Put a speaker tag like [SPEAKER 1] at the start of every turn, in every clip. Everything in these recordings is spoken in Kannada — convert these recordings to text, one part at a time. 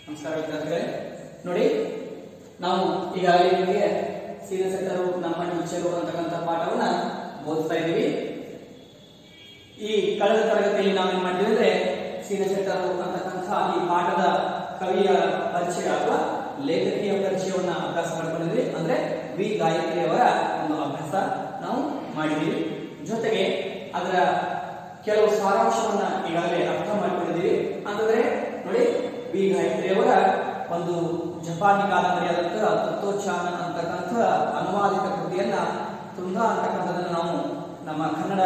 [SPEAKER 1] ನಮಸ್ಕಾರ ವಿದ್ಯಾರ್ಥಿಗಳೇ, ನೋಡಿ ನಾವು ಈಗಾಗಲೇ ನಿಮಗೆ ಸೀನಿಯರ್ ಸೆಕ್ಟರ್ ನಮ್ಮ ಟೀಚರು ಅಂತಕ್ಕಂಥ ಪಾಠವನ್ನ ಓದ್ತಾ ಇದ್ದೀವಿ. ಈ ಕಳೆದ ತರಗತಿಯಲ್ಲಿ ನಾವೇನ್ ಮಾಡಿದ್ವಿ ಅಂದ್ರೆ ಸೀನಿಯರ್ ಸೆಕ್ಟರ್ ಅಂತಕ್ಕಂಥ ಈ ಪಾಠದ ಕವಿಯ ಪರಿಚಯ ಅಥವಾ ಲೇಖಕಿಯ ಪರಿಚಯವನ್ನ ಅಭ್ಯಾಸ ಮಾಡ್ಕೊಂಡಿದ್ವಿ. ಅಂದ್ರೆ ವಿ ಗಾಯತ್ರಿಯವರ ಒಂದು ಅಭ್ಯಾಸ ನಾವು ಮಾಡಿದ್ದೀವಿ. ಜೊತೆಗೆ ಅದರ ಕೆಲವು ಸಾರಾಂಶವನ್ನ ಈಗಾಗಲೇ ಅರ್ಥ ಮಾಡ್ಕೊಂಡಿದ್ದೀವಿ. ಅಂತಂದ್ರೆ ನೋಡಿ, ವಿ ಗಾಯತ್ರಿಯವರ ಒಂದು ಜಪಾನಿ ಕಾದಂಬರಿಯಾದಂತಹ ತತ್ವೋಚ್ಚಾನ ಅಂತಕ್ಕಂಥ ಅನುವಾದಿತ ಕೃತಿಯನ್ನ ತುಂಗ ಅಂತಕ್ಕಂಥದನ್ನ ನಾವು ನಮ್ಮ ಕನ್ನಡ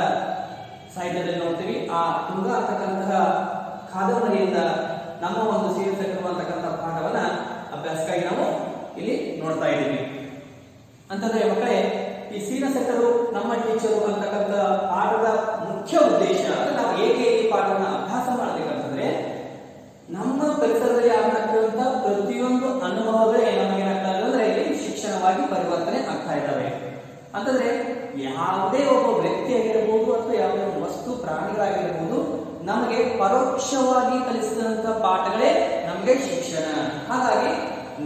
[SPEAKER 1] ಸಾಹಿತ್ಯದಲ್ಲಿ ನೋಡ್ತೀವಿ. ಆ ತುಂಗ ಅಂತಕ್ಕಂತಹ ಕಾದಂಬರಿಯಿಂದ ನಮ್ಮ ಒಂದು ಸೀನಿಯರ್ ಸೆಕ್ಟರ್ ಅಂತಕ್ಕಂಥ ಪಾಠವನ್ನ ಅಭ್ಯಾಸಕ್ಕಾಗಿ ನಾವು ಇಲ್ಲಿ ನೋಡ್ತಾ ಇದ್ದೀವಿ. ಅಂತಂದ್ರೆ ಮಕ್ಕಳೇ, ಈ ಸೀನಿಯರ್ ಸೆಕ್ಟರ್ ನಮ್ಮ ಟೀಚರು ಅಂತಕ್ಕಂಥ ಪಾಠದ ಮುಖ್ಯ ಉದ್ದೇಶ ಅಂದ್ರೆ ನಾವು ಏಕೆ ಈ ಪಾಠವನ್ನ ಅಭ್ಯಾಸ ಮಾಡಬೇಕಂತಂದ್ರೆ ನಮ್ಮ ಪರಿಸರದಲ್ಲಿ ಆಗತಕ್ಕಂಥ ಪ್ರತಿಯೊಂದು ಅನುಭವಗಳೇ ನಮಗೇನಾಗ್ತಾ ಇದೆ ಅಂದ್ರೆ ಇಲ್ಲಿ ಶಿಕ್ಷಣವಾಗಿ ಪರಿವರ್ತನೆ ಆಗ್ತಾ ಇದ್ದಾವೆ. ಅಂತಂದ್ರೆ ಯಾವುದೇ ಒಬ್ಬ ವ್ಯಕ್ತಿ ಆಗಿರಬಹುದು ಅಥವಾ ಯಾವುದೇ ಒಂದು ವಸ್ತು ಪ್ರಾಣಿಗಳಾಗಿರಬಹುದು, ನಮಗೆ ಪರೋಕ್ಷವಾಗಿ ಕಲಿಸಿದಂತ ಪಾಠಗಳೇ ನಮಗೆ ಶಿಕ್ಷಣ. ಹಾಗಾಗಿ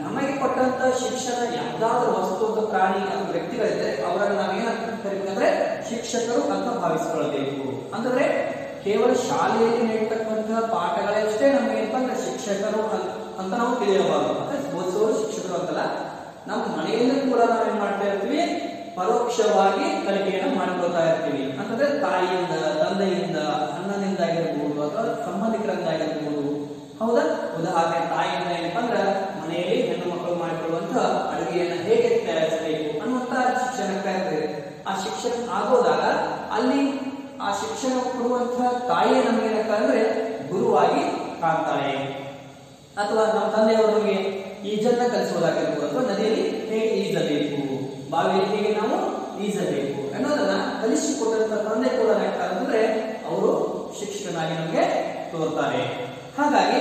[SPEAKER 1] ನಮಗೆ ಕೊಟ್ಟಂತ ಶಿಕ್ಷಣ ಯಾವುದಾದ್ರೂ ವಸ್ತು ಅಥವಾ ಪ್ರಾಣಿ ಅಥವಾ ವ್ಯಕ್ತಿಗಳಿದ್ರೆ ಅವರನ್ನು ನಾವೇನಂತ ಕರಿಬೇಕಂದ್ರೆ ಶಿಕ್ಷಕರು ಅಂತ ಭಾವಿಸಿಕೊಳ್ಳಬೇಕು. ಅಂತಂದ್ರೆ ಕೇವಲ ಶಾಲೆಯಲ್ಲಿ ನೀಡತಕ್ಕಂತಹ ಪಾಠಗಳಷ್ಟೇ ನಮಗೆ ಏನಂದ್ರೆ ಶಿಕ್ಷಕರು ಅಂತ ನಾವು ತಿಳಿಯಬಾರದು. ಅಂದ್ರೆ ಬೋಧಿಸುವವರು ಶಿಕ್ಷಕರು ಅಂತಲ್ಲ, ನಮ್ಮ ಮನೆಯಲ್ಲೂ ಕೂಡ ನಾವೇನ್ ಮಾಡ್ತಾ ಇರ್ತೀವಿ, ಪರೋಕ್ಷವಾಗಿ ಕಲಿಕೆಯನ್ನು ಮಾಡಿಕೊಳ್ತಾ ಇರ್ತೀವಿ. ಅಂತಂದ್ರೆ ತಾಯಿಯಿಂದ, ತಂದೆಯಿಂದ, ಅಣ್ಣನಿಂದ ಆಗಿರ್ಬೋದು ಅಥವಾ ಸಂಬಂಧಿಕರಿಂದ ಆಗಿರ್ಬೋದು. ಹೌದಾ? ಉದಾಹರಣೆ ತಾಯಿಯಿಂದ ಏನಪ್ಪ ಅಂದ್ರೆ ಮನೆಯಲ್ಲಿ ಹೆಣ್ಣು ಮಕ್ಕಳು ಮಾಡಿಕೊಳ್ಳುವಂತಹ ಅಡುಗೆಯನ್ನ ಹೇಗೆ ತಯಾರಿಸಬೇಕು ಅನ್ನುವಂತ ಶಿಕ್ಷಣಕ್ಕೆ ಇರ್ತದೆ. ಆ ಶಿಕ್ಷಣ ಆಗೋದಾಗ ಅಲ್ಲಿ ಆ ಶಿಕ್ಷಣ ಕೊಡುವಂತಹ ತಾಯಿಯೇ ನಮಗೇನಕ್ಕ ಅಂದ್ರೆ ಗುರುವಾಗಿ ಕಾಣ್ತಾಳೆ. ಅಥವಾ ನಮ್ಮ ತಂದೆಯವರು ನಮಗೆ ಈಜನ್ನ ಕಲಿಸುವುದಾಗಿರ್ಬೋದು, ಅಥವಾ ನದಿಯಲ್ಲಿ ಹೇಗೆ ಈಜಬೇಕು, ಬಾವಿಯಲ್ಲಿ ಹೇಗೆ ನಾವು ಈಜಬೇಕು ಅನ್ನೋದನ್ನ ಕಲಿಸಿಕೊಟ್ಟಂತ ತಂದೆ ಕೂಡ ಅಂದ್ರೆ ಅವರು ಶಿಕ್ಷಕನಾಗಿ ನಮಗೆ ತೋರ್ತಾರೆ. ಹಾಗಾಗಿ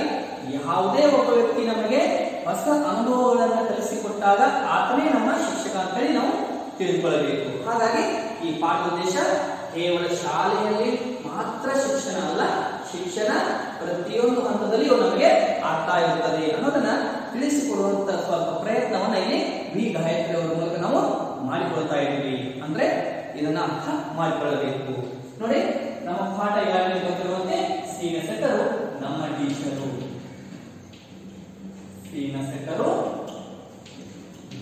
[SPEAKER 1] ಯಾವುದೇ ಒಬ್ಬ ವ್ಯಕ್ತಿ ನಮಗೆ ಹೊಸ ಅನುಭವಗಳನ್ನ ಕಲಿಸಿಕೊಟ್ಟಾಗ ಆತನೇ ನಮ್ಮ ಶಿಕ್ಷಕ ಅಂತ ಹೇಳಿ ನಾವು ತಿಳಿದುಕೊಳ್ಳಬೇಕು. ಹಾಗಾಗಿ ಈ ಪಾಠದ ಉದ್ದೇಶ ಕೇವಲ ಶಾಲೆಯಲ್ಲಿ ಮಾತ್ರ ಶಿಕ್ಷಣ ಅಲ್ಲ, ಶಿಕ್ಷಣ ಪ್ರತಿಯೊಂದು ಹಂತದಲ್ಲಿಯೂ ನಮಗೆ ಆಗ್ತಾ ಇರುತ್ತದೆ ಅನ್ನೋದನ್ನ ತಿಳಿಸಿಕೊಡುವಂತ ಸ್ವಲ್ಪ ಪ್ರಯತ್ನವನ್ನ ಇಲ್ಲಿ ವಿ ಗಾಯತ್ರಿ ಅವರ ಮೂಲಕ ನಾವು ಮಾಡಿಕೊಳ್ತಾ ಇದ್ದೀವಿ. ಅಂದ್ರೆ ಇದನ್ನ ಅರ್ಥ ಮಾಡಿಕೊಳ್ಳಬೇಕು. ನೋಡಿ, ನಮ್ಮ ಪಾಠ ಈಗಾಗಲೇ ಗೊತ್ತಿರುವಂತೆ ಸೀನಿಯರ್ ಸೆಕ್ಟರ್ ನಮ್ಮ ಟೀಚರು. ಸೀನಿಯರ್ ಸೆಕ್ಟರ್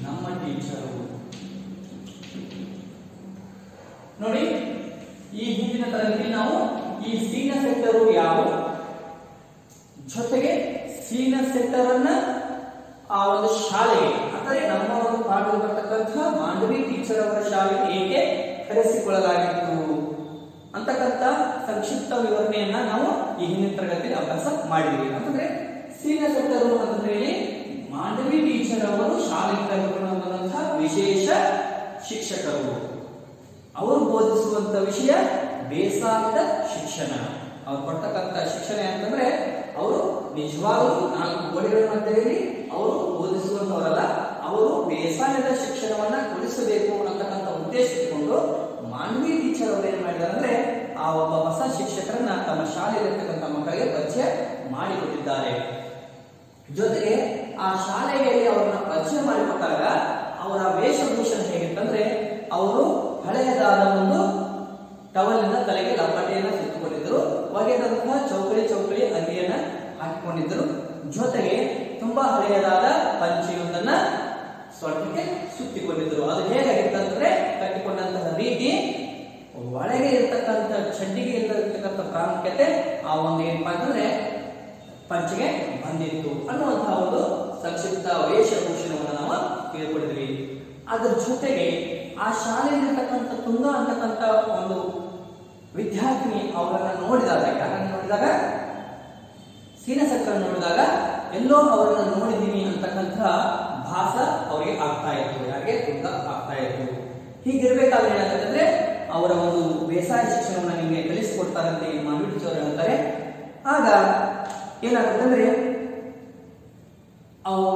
[SPEAKER 1] ನಮ್ಮ ಟೀಚರು. ನೋಡಿ, ಈ ಹಿಂದಿನ ತರಗತಿ ನಾವು ಈ ಸೀನಿಯರ್ ಸೆಕ್ಟರ್ ಯಾವ ಜೊತೆಗೆ ಸೀನಿಯರ್ ಸೆಕ್ಟರ್ ಅನ್ನ ಆ ಒಂದು ಶಾಲೆಗೆ ಅಂದರೆ ನಮ್ಮ ಒಂದು ಪಾಠದಲ್ಲಿ ಬರ್ತಕ್ಕಂಥ ಮಾಂಡವಿ ಟೀಚರ್ ಅವರ ಶಾಲೆಗೆ ಏಕೆ ಕರೆಸಿಕೊಳ್ಳಲಾಗಿತ್ತು ಅಂತಕ್ಕಂಥ ಸಂಕ್ಷಿಪ್ತ ವಿವರಣೆಯನ್ನ ನಾವು ಈ ಹಿಂದಿನ ತರಗತಿಯಲ್ಲಿ ಅಭ್ಯಾಸ ಮಾಡಿದ್ವಿ. ಅಂತಂದ್ರೆ ಸೀನಿಯರ್ ಸೆಕ್ಟರ್ ಅಂತಂದ್ರೆ ಇಲ್ಲಿ ಮಾಂಡವಿ ಟೀಚರ್ ಅವರು ಶಾಲೆಗೆ ಕರೆದುಕೊಂಡು ಬಂದಂತಹ ವಿಶೇಷ ಶಿಕ್ಷಕರು. ಅವರು ಬೋಧಿಸುವಂತ ವಿಷಯ ಬೇಸಾಯದ ಶಿಕ್ಷಣ. ಅವ್ರು ಕೊಡ್ತಕ್ಕಂಥ ಶಿಕ್ಷಣ ಅಂತಂದ್ರೆ ಅವರು ನಿಜವಾಗಲೂ 4 ಗೋಡೆಗಳ ಮಧ್ಯದಲ್ಲಿ ಅವರು ಬೋಧಿಸುವಂತವರಲ್ಲ, ಅವರು ಬೇಸಾಯದ ಶಿಕ್ಷಣವನ್ನ ಕೊಡಿಸಬೇಕು ಅಂತಕ್ಕಂಥ ಉದ್ದೇಶ ಇಟ್ಟುಕೊಂಡು ಮಾಂಡವಿ ಟೀಚರ್ ಅವರು ಏನ್ ಮಾಡಿದ್ದಾರೆ ಅಂದ್ರೆ ಆ ಒಬ್ಬ ಹೊಸ ಶಿಕ್ಷಕರನ್ನ ತಮ್ಮ ಶಾಲೆಯಲ್ಲಿರ್ತಕ್ಕಂಥ ಮಕ್ಕಳಿಗೆ ಪರಿಚಯ ಮಾಡಿಕೊಟ್ಟಿದ್ದಾರೆ. ಜೊತೆಗೆ ಆ ಶಾಲೆಯಲ್ಲಿ ಅವರನ್ನ ಪರಿಚಯ ಮಾಡಿಕೊಟ್ಟಾಗ ಅವರ ವೇಷಭೂಷಣ ಹೇಗಿತ್ತಂದ್ರೆ ಅವರು ಹಳೆಯದಾದ ಒಂದು ಟವಲಿಂದ ತಲೆಗೆ ಲಪಾಟೆಯನ್ನ ಸುತ್ತಕೊಂಡಿದ್ದರು, ಒಗೆದಂತಹ ಚೌಕಳಿ ಅಂಗಿಯನ್ನ ಹಾಕಿಕೊಂಡಿದ್ದರು. ಜೊತೆಗೆ ತುಂಬಾ ಹಳೆಯದಾದ ಪಂಚೆಯೊಂದನ್ನ ಸೊಂಟಕ್ಕೆ ಸುತ್ತಿಕೊಂಡಿದ್ದರು. ಅದು ಹೇಗಾಗಿತ್ತಂದ್ರೆ ಕಟ್ಟಿಕೊಂಡಂತಹ ರೀತಿ ಒಳಗೆ ಇರ್ತಕ್ಕಂಥ ಚಡ್ಡಿಗೆ ಇರ್ತಕ್ಕಂಥ ಪ್ರಾಮುಖ್ಯತೆ ಆ ಒಂದು ಏನಪ್ಪಾ ಅಂತಂದ್ರೆ ಪಂಚೆಗೆ ಬಂದಿತ್ತು ಅನ್ನುವಂತಹ ಒಂದು ಸಂಕ್ಷಿಪ್ತ ವೇಷಭೂಷಣವನ್ನು ನಾವು ತಿಳ್ಕೊಂಡಿದ್ವಿ. ಅದ್ರ ಜೊತೆಗೆ ಆ ಶಾಲೆಯಲ್ಲಿರ್ತಕ್ಕಂಥ ತುಂಗ ಅಂತಕ್ಕಂಥ ಒಂದು ವಿದ್ಯಾರ್ಥಿನಿ ಅವರನ್ನ ನೋಡಿದಾಗ, ಯಾರನ್ನ ನೋಡಿದಾಗ, ಸೀನಿಯರ್ ಸೆಕ್ಟರ್ ನೋಡಿದಾಗ ಎಲ್ಲೋ ಅವರನ್ನ ನೋಡಿದೀನಿ ಅಂತಕ್ಕಂಥ ಭಾಸ ಅವರಿಗೆ ಆಗ್ತಾ ಇತ್ತು. ಯಾರಿಗೆ? ತುಂಗ ಆಗ್ತಾ ಇತ್ತು. ಹೀಗಿರ್ಬೇಕಾದ್ರೆ ಏನಾಗುತ್ತೆ, ಅವರ ಒಂದು ಬೇಸಾಯ ಶಿಕ್ಷಣವನ್ನ ನಿಮಗೆ ಕಲಿಸಿಕೊಡ್ತಾರಂತೆ ಮಾಂಡವಿ ಟೀಚರ್ ಹೇಳ್ತಾರೆ. ಆಗ ಏನಾಗುತ್ತೆ ಅಂದ್ರೆ ಅವರು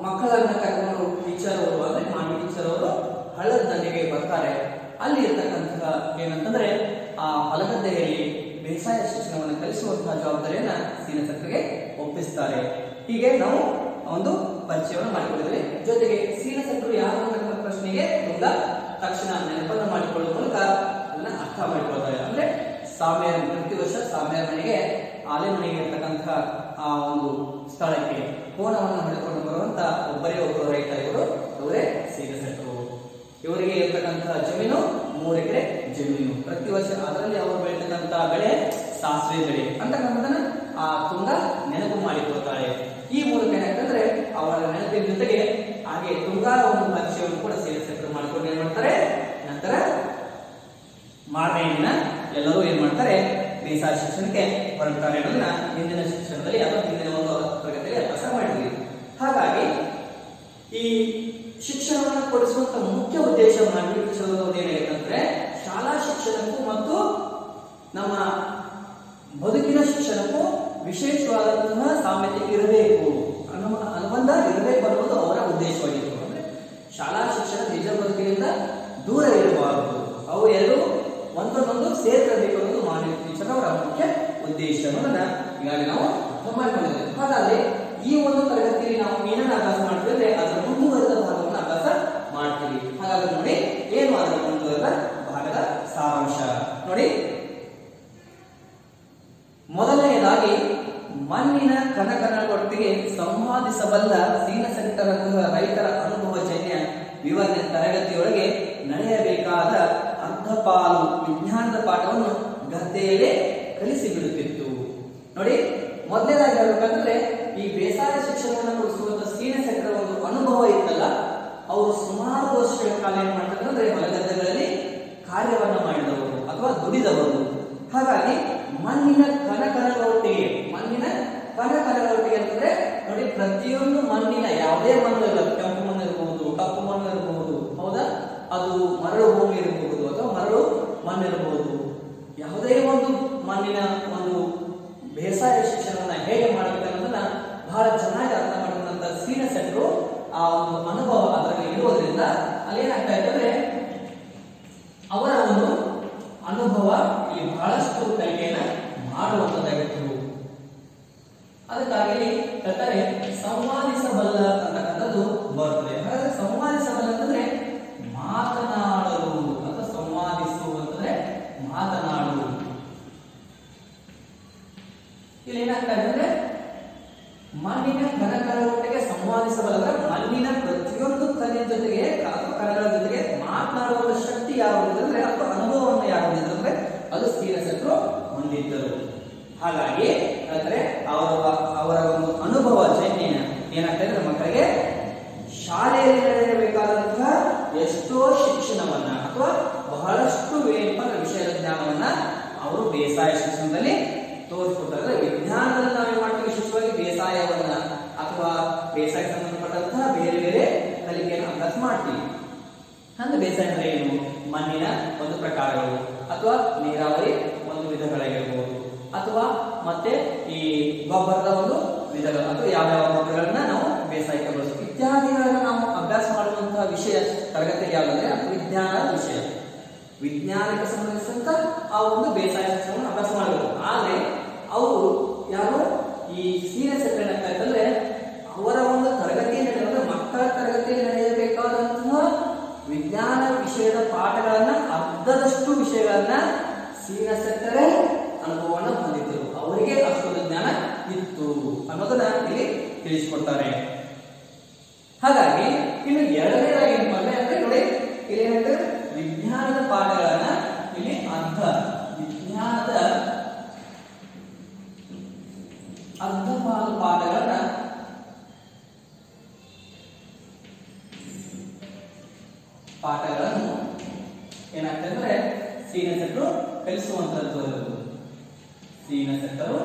[SPEAKER 1] ಮಕ್ಕಳನ್ನ ಕರ್ಕೊಂಡು ಟೀಚರ್ ಅವರು ಅಂದ್ರೆ ಮಾಂಡವಿ ಟೀಚರ್ ಅವರು ಹಳ್ಳದ ದಂಡೆಗೆ ಬರ್ತಾರೆ. ಅಲ್ಲಿ ಇರ್ತಕ್ಕಂತಹ ಏನಂತಂದ್ರೆ ಆ ಹೊಲಗದ್ದೆಯಲ್ಲಿ ಬೇಸಾಯ ಶಿಕ್ಷಣವನ್ನು ಕಲಿಸುವಂತಹ ಜವಾಬ್ದಾರಿಯನ್ನ ಸೀನಿಯರ್ ಸೆಕ್ಟರ್ಗೆ ಒಪ್ಪಿಸ್ತಾರೆ. ಹೀಗೆ ನಾವು ಒಂದು ಪರಿಚಯವನ್ನು ಮಾಡಿಕೊಂಡಿದ್ದೇವೆ. ಜೊತೆಗೆ ಸೀನ ಸೆಟ್ಟರು ಯಾರು ಅನ್ನೋ ಪ್ರಶ್ನೆಗೆ ತುಂಗ ತಕ್ಷಣ ನೆನಪನ್ನು ಮಾಡಿಕೊಳ್ಳುವ ಮೂಲಕ ಅದನ್ನ ಅರ್ಥ ಮಾಡಿಕೊಳ್ತಾರೆ. ಅಂದ್ರೆ ಸಾಮ್ಯ ಪ್ರತಿ ವರ್ಷ ಸಾಮ್ಯ ಮನೆಗೆ ಆಲೆಮನೆಗೆ ಇರ್ತಕ್ಕಂಥ ಆ ಒಂದು ಸ್ಥಳಕ್ಕೆ ಕೋಣವನ್ನು ಹಿಡಿದುಕೊಂಡು ಬರುವಂತ ಒಬ್ಬರೇ ಒಬ್ಬ ರೈತ ಇವರೇ ಸೀನ ಸೆಟ್ಟರು. ಇವರಿಗೆ ಇರ್ತಕ್ಕಂತಹ ಜಮೀನು 3 ಎಕರೆ ಜಮೀನು. ಪ್ರತಿ ವರ್ಷ ಅದರಲ್ಲಿ ಅವರು ಬೆಳೀತಕ್ಕಂತ ಬೆಳೆ ಸಾಸಿವೆ ಬೆಳೆ ಅಂತಕ್ಕಂಥದನ್ನ ಆ ತುಂಗ ನೆನಪು ಮಾಡಿಕೊಳ್ತಾಳೆ. ಈ ಮೂಲಕ ಏನಾಗ್ತಂದ್ರೆ ಅವರ ನೆನಪಿನ ಜೊತೆಗೆ ಹಾಗೆ ತುಂಗಾ ಒಂದು ಪರಿಚಯವನ್ನು ಕೂಡ ಸೀನ ಸೆಟ್ಟರು ಮಾಡಿಕೊಂಡು ಏನ್ ಮಾಡ್ತಾರೆ, ನಂತರ ಮಾರನೇ ದಿನ ಎಲ್ಲರೂ ಏನ್ ಮಾಡ್ತಾರೆ, ಬೇಸಾಯ ಶಿಕ್ಷಣಕ್ಕೆ ಹೊರಡ್ತಾರೆ ಅನ್ನೋದನ್ನ ಹಿಂದಿನ ಶಿಕ್ಷಣದಲ್ಲಿ ಅಥವಾ ಹಿಂದಿನ ಒಂದು ತರಗತಿಯಲ್ಲಿ ಅಭ್ಯಾಸ ಮಾಡಿದ್ವಿ. ಹಾಗಾಗಿ ಈ ಶಿಕ್ಷಣವನ್ನು ಕೊಡಿಸುವಂತ ಮುಖ್ಯ ಉದ್ದೇಶ ಏನಾಗಿತ್ತಂದ್ರೆ ಶಾಲಾ ಶಿಕ್ಷಣಕ್ಕೂ ಮತ್ತು ನಮ್ಮ ಬದುಕಿನ ಶಿಕ್ಷಣಕ್ಕೂ ವಿಶೇಷವಾದಂತಹ ಸಾಮ್ಯತೆ ಇರಬೇಕು, ಅನುಬಂಧ ಇರಬೇಕು ಅನ್ನೋದು ಅವರ ಉದ್ದೇಶವಾಗಿತ್ತು. ಅಂದ್ರೆ ಶಾಲಾ ಶಿಕ್ಷಣ ನಿಜ ಬದುಕಿನಿಂದ ದೂರ ಇರಬಾರದು, ಅವು ಎರಡು ಒಂದೊಂದೊಂದು ಸೇರ್ಕಬೇಕು ಅನ್ನೋದು ಮಾನವ ಟೀಚರ್ ಅವರ ಮುಖ್ಯ ಉದ್ದೇಶ ಅನ್ನೋದನ್ನ ಈಗಾಗಲೇ ನಾವು ಅರ್ಥ ಮಾಡಿಕೊಂಡಿದ್ದೇವೆ. ಹಾಗಾದ್ರೆ ಈ ಒಂದು ತರಗತಿಯಲ್ಲಿ ನಾವು ಏನನ್ನ ಅಭ್ಯಾಸ ಮಾಡ್ತೀವಿ ಅಂದ್ರೆ ಅದರ ಮುಂದುವರೆದ ಭಾಗವನ್ನು ಅಭ್ಯಾಸ ಮಾಡ್ತೀವಿ. ಹಾಗಾದ್ರೆ ನೋಡಿ ಏನು ಅದರ ಮುಂದುವರೆದ ಭಾಗದ ಸಾರಾಂಶ ನೋಡಿ. ಮೊದಲನೆಯದಾಗಿ ಮಣ್ಣಿನ ಕಣಕಣಗಳೊಟ್ಟಿಗೆ ಸಂವಾದಿಸಬಲ್ಲ ಸೀನ ಸೆಟ್ಟರಂತಹ ರೈತರ ಅನುಭವಜನ್ಯ ವಿವರಣೆ ತರಗತಿಯೊಳಗೆ ನಡೆಯಬೇಕಾದ ಅರ್ಧಪಾಲು ವಿಜ್ಞಾನದ ಪಾಠವನ್ನು ಗದ್ದೆಯಲ್ಲೇ ಕಲಿಸಿಬಿಡುತ್ತಿತ್ತು. ನೋಡಿ, ಮೊದಲನೇದಾಗಿ ಹೇಳ್ಬೇಕಂದ್ರೆ ಈ ಬೇಸಾಯ ಶಿಕ್ಷಣವನ್ನು ಕೊಡಿಸುವಂತ ಸೀನ ಸೆಟ್ಟರ ಒಂದು ಅನುಭವ ಇತ್ತಲ್ಲ, ಅವರು ಸುಮಾರು ವರ್ಷಗಳ ಕಾಲ ಏನ್ ಮಾಡ್ತಾರೆ ಅಂದ್ರೆ ಹೊಲಗದ್ದೆಗಳಲ್ಲಿ ಕಾರ್ಯವನ್ನ ಮಾಡಿದವರು ಅಥವಾ ದುಡಿದವರು. ಹಾಗಾಗಿ ಮಣ್ಣಿನ ಕಣಕಣಗಳೊಟ್ಟಿಗೆ ಅಂತಂದ್ರೆ ನೋಡಿ, ಪ್ರತಿಯೊಂದು ಮಣ್ಣಿನ ಯಾವುದೇ ಮಣ್ಣು ಇಲ್ಲ, ಕೆಂಪು ಮಣ್ಣು ಇರಬಹುದು, ಕಪ್ಪು ಮಣ್ಣು ಇರಬಹುದು, ಹೌದಾ, ಅದು ಮರಳು ಭೂಮಿ ಇರಬಹುದು ಅಥವಾ ಮರಳು ಮಣ್ಣು ಇರಬಹುದು, ಯಾವುದೇ ಒಂದು ಮಣ್ಣಿನ ಒಂದು ಬೇಸಾಯ ಶಿಕ್ಷಣವನ್ನ ಹೇಗೆ ಮಾಡಬೇಕು ಅನ್ನೋದನ್ನ ಬಹಳ ಚೆನ್ನಾಗಿ ಅರ್ಥ ಮಾಡಿಕೊಂಡಂತ ಸೀನ ಸೆಟ್ಟರು ಆ ಒಂದು ಅನುಭವ ಅದರಲ್ಲಿ ಇರುವುದರಿಂದ ಅಲ್ಲಿ ಏನಾಗ್ತಾ ಇತ್ತಂದ್ರೆ ಅವರ ಒಂದು ಅನುಭವ ಇಲ್ಲಿ ಬಹಳಷ್ಟು ಕಲಿಕೆಯನ್ನ ಮಾಡುವಂತದ್ದಾಗಿತ್ತು. ಅದಕ್ಕಾಗಿ ಹೇಳ್ತಾರೆ ಸಂವಾದಿಸಬಲ್ಲ ಅಂತಕ್ಕಂಥದ್ದು ಬರ್ತದೆ. ಹಾಗಾದ್ರೆ ಸಂವಾದಿಸಬಲ್ಲ ಅಂತಂದ್ರೆ ಮಾತನಾಡಲು ಅಥವಾ ಸಂವಾದಿಸುವುದು ಅಂತಂದ್ರೆ ಮಾತನಾಡುವುದು. ಇಲ್ಲಿ ಏನಾಗ್ತಾ ಇದೆ ಅಂದ್ರೆ ಮಣ್ಣಿನ ಕಣಕಣಗಳೊಟ್ಟಿಗೆ ಸಂವಾದಿಸಬಲ್ಲ, ಮಣ್ಣಿನ ಪ್ರತಿಯೊಂದು ಕಲ್ಲಿನ ಜೊತೆಗೆ ಅಥವಾ ಕಣಗಳ ಜೊತೆಗೆ ಮಾತನಾಡುವ ಶಕ್ತಿ ಯಾವುದು ಅಂದ್ರೆ ಅಥವಾ ಅನುಭವವನ್ನು ಯಾವುದು ಅಂದ್ರೆ ಅದು ಸೀನ ಸೆಟ್ಟರು ಹೊಂದಿದ್ದರು. ಹಾಗಾಗಿ ಹೇಳ್ತಾರೆ ಅವರ ಒಂದು ಅನುಭವ ಜನ್ಯ ಏನಾಗ್ತಾ ಇದೆ, ಮಕ್ಕಳಿಗೆ ಶಾಲೆಯಲ್ಲಿ ನಡೆಯಬೇಕಾದಂತಹ ಎಷ್ಟೋ ಶಿಕ್ಷಣವನ್ನ ಅಥವಾ ಬಹಳಷ್ಟು ವಿಷಯದ ಜ್ಞಾನವನ್ನ ಅವರು ಬೇಸಾಯ ಶಿಕ್ಷಣದಲ್ಲಿ ತೋರಿಸ್ಕೊಡ್ತಾರೆ. ವಿಜ್ಞಾನದಲ್ಲಿ ನಾವೇನ್ ಮಾಡ್ತೀವಿ, ವಿಶೇಷವಾಗಿ ಬೇಸಾಯವನ್ನ ಅಥವಾ ಬೇಸಾಯಕ್ಕೆ ಸಂಬಂಧಪಟ್ಟಂತಹ ಬೇರೆ ಬೇರೆ ಕಲಿಕೆಯನ್ನು ಅಭ್ಯಾಸ ಮಾಡ್ತೀವಿ. ಅಂದ್ರೆ ಬೇಸಾಯ ಅಂದ್ರೆ ಏನು, ಮಣ್ಣಿನ ಒಂದು ಪ್ರಕಾರಗಳು ಅಥವಾ ನೀರಾವರಿ ಒಂದು ವಿಧಗಳಾಗಿರ್ಬೋದು, ಅಥವಾ ಮತ್ತೆ ಈ ಗೊಬ್ಬರದ ಒಂದು ವಿಧಗಳು ಅಥವಾ ಯಾವ್ಯಾವ ಗೊಬ್ಬರಗಳನ್ನ ನಾವು ಬೇಸಾಯಕ್ಕೆ ಬಳಸ್ತೀವಿ ಇತ್ಯಾದಿಗಳನ್ನ ನಾವು ಅಭ್ಯಾಸ ಮಾಡುವಂತಹ ವಿಷಯ ತರಗತಿ ಯಾವುದಂದ್ರೆ ಅದು ವಿಜ್ಞಾನದ ವಿಷಯ. ವಿಜ್ಞಾನಕ್ಕೆ ಸಂಬಂಧಿಸಿದಂತ ಆ ಒಂದು ಬೇಸಾಯ ಶಿಕ್ಷಣವನ್ನು ಅಭ್ಯಾಸ ಮಾಡಬೇಕು. ಆದ್ರೆ ಅವರು ಯಾರು ಈ ಸೀನ ಸೆಟ್ಟರು ಏನಾಗ್ತಾ ಇತ್ತಂದ್ರೆ ಅವರ ಒಂದು ತರಗತಿಯಲ್ಲಿ ನಡೆಯುವ ಮಕ್ಕಳ ತರಗತಿಯಲ್ಲಿ ನಡೆಯಬೇಕಾದಂತಹ ವಿಜ್ಞಾನ ವಿಷಯದ ಪಾಠಗಳನ್ನ ಅರ್ಧದಷ್ಟು ವಿಷಯಗಳನ್ನ ಸೀನ ಸೆಟ್ಟರೇ ಅನುಭವವನ್ನು ಹೊಂದಿದ್ದರು, ಅವರಿಗೆ ಅಷ್ಟೊಂದು ಜ್ಞಾನ ಇತ್ತು ಅನ್ನೋದನ್ನ ಇಲ್ಲಿ ತಿಳಿಸಿಕೊಡ್ತಾರೆ. ಹಾಗಾಗಿ ಇನ್ನು ಎರಡನೇದಾಗಿ ಏನಪ್ಪ ಅಂದ್ರೆ ನೋಡಿ ಇಲ್ಲಿ ಏನಂದ್ರೆ ವಿಜ್ಞಾನದ ಪಾಠಗಳನ್ನ ಇಲ್ಲಿ ವಿಜ್ಞಾನದ ಅರ್ಧಪಾಲು ಪಾಠಗಳನ್ನ ಏನಾಗ್ತದೆ ಅಂದ್ರೆ ಸೀನ ಸೆಟ್ಟರು ಕಲಿಸುವಂತದ್ದು. ಸೀನ ಸೆಟ್ಟರು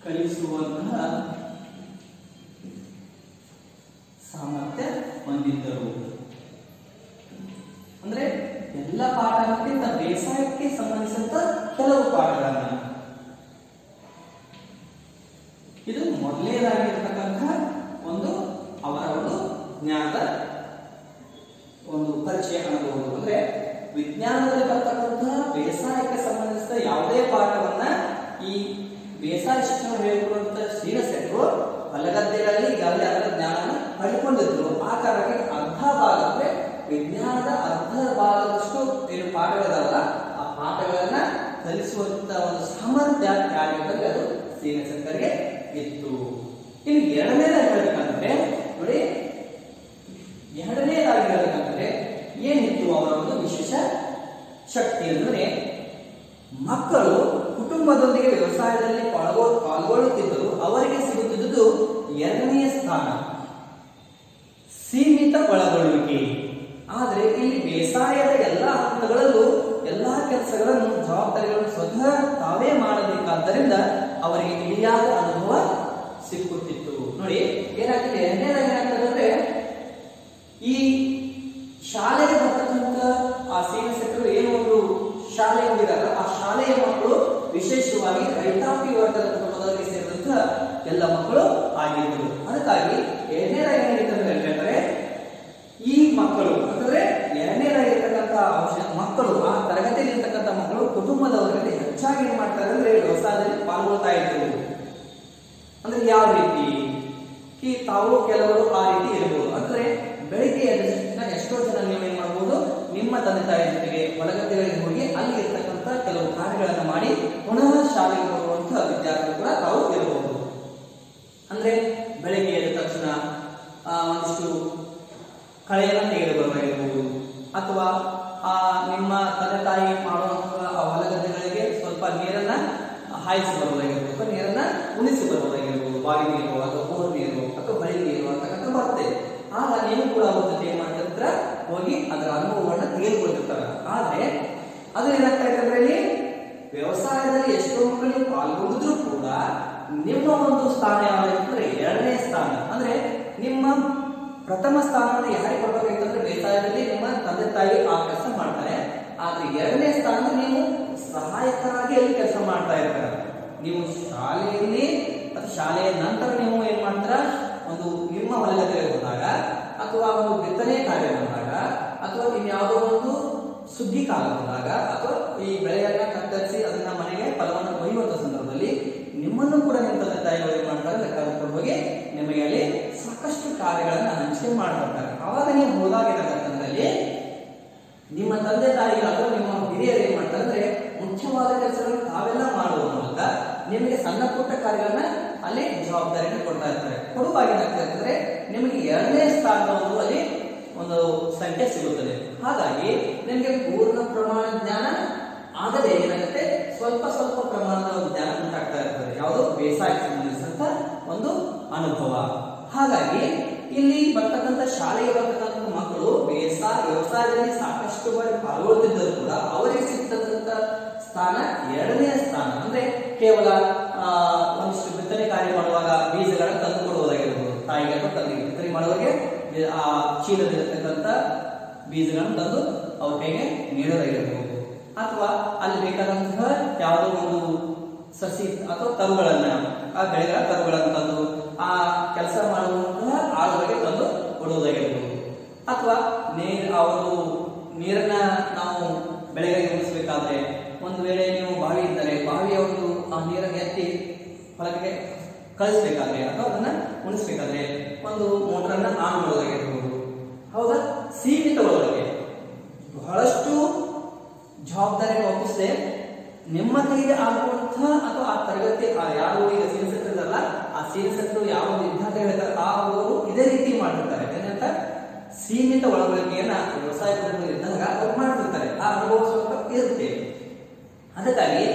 [SPEAKER 1] ಕಲಿಸುವಂತಹ ಸಾಮರ್ಥ್ಯ ಹೊಂದಿದ್ದರು. ಅಂದ್ರೆ ಎಲ್ಲ ಪಾಠಕ್ಕಿಂತ ಬೇಸಾಯಕ್ಕೆ ಸಂಬಂಧಿಸಿದ ಕೆಲವು ಪಾಠಗಳನ್ನ, ಇದು ಮೊದಲನೇದಾಗಿರ್ತಕ್ಕಂತಹ ಒಂದು ಅವರ ಒಂದು ಜ್ಞಾನದ ಒಂದು ಪರಿಚಯ ಅನ್ನಬಹುದು. ಅಂದ್ರೆ ವಿಜ್ಞಾನದಲ್ಲಿ ಬರ್ತಕ್ಕಂತಹ ಬೇಸಾಯ ಪಾಠಗಳಿದಾವಲ್ಲ ಆ ಪಾಠಗಳನ್ನ ಕಲಿಸುವಂತ ಒಂದು ಸಾಮರ್ಥ್ಯ ಯಾರಿಗಂದ್ರೆ ಅದು ಸಿ.ಎನ್. ಶಂಕರ್ಗೆ ಇತ್ತು. ಇನ್ನು ಎರಡನೇದಾಗಿ ಹೇಳ್ಬೇಕಂದ್ರೆ ನೋಡಿ, ಎರಡನೇದಾಗಿ ಹೇಳ್ಬೇಕಂದ್ರೆ ಏನಿತ್ತು ಅವರ ಒಂದು ವಿಶೇಷ ಶಕ್ತಿ ಅಂದ್ರೆ, ಮಕ್ಕಳು ಕುಟುಂಬದೊಂದಿಗೆ ವ್ಯವಸಾಯದಲ್ಲಿ ಪಾಲ್ಗೊಳ್ಳುತ್ತಿದ್ದರು. ಅವರಿಗೆ ಸಿಗುತ್ತಿದ್ದುದು ಎರಡನೆಯ ಸ್ಥಾನ, ಸೀಮಿತ ಒಳಗೊಳ್ಳುವಿಕೆ. ಆದರೆ ಇಲ್ಲಿ ಬೇಸಾಯದ ಎಲ್ಲಾ ಹಂತಗಳಲ್ಲೂ ಎಲ್ಲಾ ಕೆಲಸಗಳನ್ನು ಜವಾಬ್ದಾರಿಗಳನ್ನು ಸ್ವತಃ ತಾವೇ ಮಾಡಬೇಕಾದ್ದರಿಂದ ಅವರಿಗೆ ಇಳಿಯಾದ ಅನುಭವ ಸಿಕ್ಕುತ್ತಿತ್ತು. ನೋಡಿ ಏನಾಗ್ತದೆ, ಎರಡನೇದಾಗಿ ಏನಾಗ್ತದೆ, ಈ ಶಾಲೆಗೆ ಬರ್ತಕ್ಕಂಥ ಆ ಸಿ.ಎನ್. ಶಂಕರ್ ಏನು ಒಂದು ಶಾಲೆ ಹೋಗಿದಾರ, ಆ ಶಾಲೆಯ ಮಕ್ಕಳು ವಿಶೇಷವಾಗಿ ರೈತಾಪಿ ವರ್ಗದ ಕುಟುಂಬದವರಿಗೆ ಸೇರಿದಂತಹ ಎಲ್ಲ ಮಕ್ಕಳು ಆಗಿದ್ದರು. ಅದಕ್ಕಾಗಿ ಎರಡನೇದಾಗಿ ಹೇಳ್ತಾರೆ, ಈ ಮಕ್ಕಳು ಅಂತಂದ್ರೆ ಎರಡನೇದಾಗಿರ್ತಕ್ಕಂಥ ಅಂಶ, ಮಕ್ಕಳು ಆ ತರಗತಿಯಲ್ಲಿ ಇರ್ತಕ್ಕಂಥ ಮಕ್ಕಳು ಕುಟುಂಬದವರಲ್ಲಿ ಹೆಚ್ಚಾಗಿ ಏನ್ ಮಾಡ್ತಾರೆ ಅಂದ್ರೆ ವ್ಯವಸಾಯದಲ್ಲಿ ಪಾಲ್ಗೊಳ್ತಾ ಇದ್ರು. ಅಂದ್ರೆ ಯಾವ ರೀತಿ ತಾವು ಕೆಲವರು ಆ ರೀತಿ ಇರಬಹುದು. ಅಂದ್ರೆ ಬೆಳಿಗ್ಗೆ ಎದ್ದ ತಕ್ಷಣ ಎಷ್ಟೋ ಜನ ನೀವು ಏನ್ ಮಾಡಬಹುದು, ನಿಮ್ಮ ತಂದೆ ತಾಯಿ ಜೊತೆಗೆ ಹೊಲಗದ್ದೆಗಳಿಗೆ ಹೋಗಿ ಅಲ್ಲಿ ಇರ್ತಕ್ಕಂಥ ಕೆಲವು ಕಾರ್ಯಗಳನ್ನ ಮಾಡಿ ಪುನಃ ಶಾಲೆಗೆ ಬರುವಂತಹ ವಿದ್ಯಾರ್ಥಿಗಳು ಕೂಡ ತಾವು ಇರಬಹುದು. ಅಂದ್ರೆ ಬೆಳಿಗ್ಗೆ ಎದ್ದ ತಕ್ಷಣ ಒಂದಿಷ್ಟು ಕಳೆಯನ್ನ ತೆಗೆದು ಬರಬೇಕಾಗಿರ್ಬೋದು, ಅಥವಾ ನಿಮ್ಮ ತಂದೆ ತಾಯಿ ಮಾಡುವಂತಹ ಹೊಲಗದ್ದೆಗಳಿಗೆ ಸ್ವಲ್ಪ ನೀರನ್ನ ಹಾಯಿಸಿ ಬರಬಹುದಾಗಿರ್ಬೋದು, ಅಥವಾ ನೀರನ್ನ ಉಣಿಸಿ ಬರಬಹುದಾಗಿರ್ಬೋದು, ಬಾವಿ ನೀರು ಅಥವಾ ಬೋರ್ ನೀರು ಅಥವಾ ಬಳಿ ನೀರು ಅಂತಕ್ಕಂಥ ಬರುತ್ತೆ. ಆಗ ನೀವು ಕೂಡ ಅವ್ರ ಜೊತೆ ಏನ್ ಮಾಡ್ತಿರ್ತಾರ, ಹೋಗಿ ಅದರ ಅನುಭವಗಳನ್ನ ತೆಗೆದುಕೊಳ್ತಿರ್ತಾರ. ಆದ್ರೆ ಅದು ಏನಾಗ್ತಾ ಇದೆ ಅಂದ್ರೆ, ಇಲ್ಲಿ ವ್ಯವಸಾಯದಲ್ಲಿ ಎಷ್ಟೋ ಮಕ್ಕಳಿಗೆ ಪಾಲ್ಗೊಂಡಿದ್ರು ಕೂಡ ನಿಮ್ಮ ಒಂದು ಸ್ಥಾನ ಯಾವ್ದಾಗಿರ್ತಂದ್ರೆ ಎರಡನೇ ಸ್ಥಾನ. ಅಂದ್ರೆ ನಿಮ್ಮ ಪ್ರಥಮ ಸ್ಥಾನವನ್ನು ಯಾರಿಗೆ ಕೊಡ್ಬೇಕಾಗಿತ್ತಂದ್ರೆ ಬೇಸಾಯದಲ್ಲಿ ನಿಮ್ಮ ತಂದೆ ತಾಯಿ ಆ ಕೆಲಸ ಮಾಡ್ತಾರೆ. ಆದ್ರೆ ಎರಡನೇ ಸ್ಥಾನ ನೀವು ಸಹಾಯಕರಾಗಿ ಅಲ್ಲಿ ಕೆಲಸ ಮಾಡ್ತಾ ಇರ್ತಾರೆ. ನೀವು ಶಾಲೆಯಲ್ಲಿ ಅಥವಾ ಶಾಲೆಯ ನಂತರ ನೀವು ಏನ್ ಮಾಡ್ತಾರ, ಒಂದು ನಿಮ್ಮ ಹೊಲಗದ್ದೆಗೆ ಹೋದಾಗ ಅಥವಾ ಒಂದು ಬಿತ್ತನೆ ಕಾರ್ಯ ಬಂದಾಗ ಅಥವಾ ಇನ್ಯಾವುದೋ ಒಂದು ಸುಗ್ಗಿ ಕಾಲ ಬಂದಾಗ ಅಥವಾ ಈ ಬೆಳೆಯನ್ನ ಕತ್ತರಿಸಿ ಅದನ್ನ ಮನೆಗೆ ಫಲವನ್ನು ಒಯ್ಯುವಂತ ಸಂದರ್ಭದಲ್ಲಿ ನಿಮ್ಮನ್ನು ಕೂಡ ನಿಮ್ಮ ತಂದೆ ತಾಯಿಗಳು ಏನ್ ಮಾಡ್ತಾರೆ, ಲೆಕ್ಕ ಹೋಗಿ ನಿಮಗೆ ಅಲ್ಲಿ ಸಾಕಷ್ಟು ಕಾರ್ಯಗಳನ್ನ ಹಂಚಿಕೆ ಮಾಡ್ತಾರೆ. ಅವಾಗ ನೀವು ಹೋದಾಗ ಏನಾಗತ್ತಂದ್ರೆ, ನಿಮ್ಮ ತಂದೆ ತಾಯಿ ಅಥವಾ ನಿಮ್ಮ ಹಿರಿಯರು ಏನ್ ಮಾಡ್ತಾರೆ ಅಂದ್ರೆ ಮುಖ್ಯವಾದ ಕೆಲಸಗಳನ್ನು ತಾವೆಲ್ಲ ಮಾಡುವ ಮೂಲಕ ನಿಮಗೆ ಸಣ್ಣ ಪುಟ್ಟ ಕಾರ್ಯಗಳನ್ನ ಅಲ್ಲಿ ಜವಾಬ್ದಾರಿಯನ್ನು ಕೊಡ್ತಾ ಇರ್ತಾರೆ. ಕೊಡುವಾಗ ಏನಾಗ್ತದೆ, ನಿಮಗೆ ಎರಡನೇ ಸ್ಥಾನದ ಒಂದು ಅಲ್ಲಿ ಒಂದು ಸಂಖ್ಯೆ ಸಿಗುತ್ತದೆ. ಹಾಗಾಗಿ ನಿಮಗೆ ಪೂರ್ಣ ಪ್ರಮಾಣ ಜ್ಞಾನ ಆಗದೆ ಏನಾಗುತ್ತೆ, ಸ್ವಲ್ಪ ಸ್ವಲ್ಪ ಪ್ರಮಾಣದ ಒಂದು ಜ್ಞಾನ ಉಂಟಾಗ್ತಾ ಇರ್ತದೆ. ಯಾವುದು ಬೇಸಾಯಕ್ಕೆ ಸಂಬಂಧಿಸಿದಂತ ಒಂದು ಅನುಭವ. ಹಾಗಾಗಿ ಇಲ್ಲಿ ಬರ್ತಕ್ಕಂಥ ಶಾಲೆಗೆ ಬರ್ತಕ್ಕಂಥ ಮಕ್ಕಳು ವ್ಯವಸಾಯದಲ್ಲಿ ಸಾಕಷ್ಟು ಬಾರಿ ಪಾಲ್ಗೊಳ್ತಿದ್ದರೂ ಕೂಡ ಅವರಿಗೆ ಸಿಗ್ತಕ್ಕಂಥ ಸ್ಥಾನ ಎರಡನೆಯ ಸ್ಥಾನ. ಅಂದ್ರೆ ಕೇವಲ ಒಂದಿಷ್ಟು ಬಿತ್ತನೆ ಕಾರ್ಯ ಮಾಡುವಾಗ ಬೀಜಗಳನ್ನ ತಂದು ಕೊಡುವುದಾಗಿರ್ಬೋದು, ತಾಯಿಗೆ ಅಥವಾ ತಂದೆಗೆ ಬಿತ್ತನೆ ಮಾಡುವಾಗೆ ಆ ಚೀಲದಲ್ಲಿರ್ತಕ್ಕಂಥ ಬೀಜಗಳನ್ನು ತಂದು ಅವ್ರ ಕೈಗೆ ನೀಡೋದಾಗಿರ್ಬೋದು, ಅಥವಾ ಅಲ್ಲಿ ಬೇಕಾದಂತಹ ಯಾವುದೋ ಒಂದು ಸಸಿ ಅಥವಾ ತರುಗಳನ್ನ ಆ ಬೆಳೆಗಳ ತರುಗಳನ್ನು ತಂದು ಆ ಕೆಲಸ ಮಾಡುವಂತಹ ಆಳುಗಳಿಗೆ ತಂದು ಕೊಡುವುದಾಗಿರ್ಬೋದು, ಅಥವಾ ಅವರು ನೀರನ್ನ ನಾವು ಬೆಳೆಗಳಿಗೆ ಉಣಿಸಬೇಕಾದ್ರೆ ಒಂದು ವೇಳೆ ನೀವು ಬಾವಿ ಇದ್ದರೆ ಬಾವಿಯ ಒಂದು ಆ ನೀರನ್ನು ಎತ್ತಿ ಹೊಲಕ್ಕೆ ಕಳಿಸ್ಬೇಕಾದ್ರೆ ಅಥವಾ ಅದನ್ನ ಉಣಿಸ್ಬೇಕಾದ್ರೆ ಒಂದು ಮೋಟರನ್ನ ಆನ್ ಮಾಡೋದಾಗಿರ್ಬೋದು. ಹೌದಾ, ಸೀಮಿತ ಒಳಗೆ ಬಹಳಷ್ಟು ಜವಾಬ್ದಾರಿಯನ್ನು ಒಪ್ಪಿಸದೆ ನಿಮ್ಮ ಕೈಗೆ ಆಗುವಂತಹ ಅಥವಾ ಆ ತರಗತಿ ಯಾರು ಈಗ ಸೇರಿಸಿರ್ತಾರಲ್ಲ ಆ ಸೇರಿಸಿದ್ರು ಯಾವ ವಿದ್ಯಾರ್ಥಿ ಹೇಳ್ತಾರೆ ಆ ಅವರು ಇದೇ ರೀತಿ ಮಾಡಿರ್ತಾರೆ. ಏನಂತ ಸೀಮಿತ ಒಳಗೊಳಿಕೆಯನ್ನ ವ್ಯವಸಾಯ ಇದ್ದಾಗ ಅವ್ರು ಮಾಡ್ತಿರ್ತಾರೆ. ಆ ಅನುಭವ ಸ್ವಲ್ಪ ಇರುತ್ತೆ. ಅದಕ್ಕಾಗಿ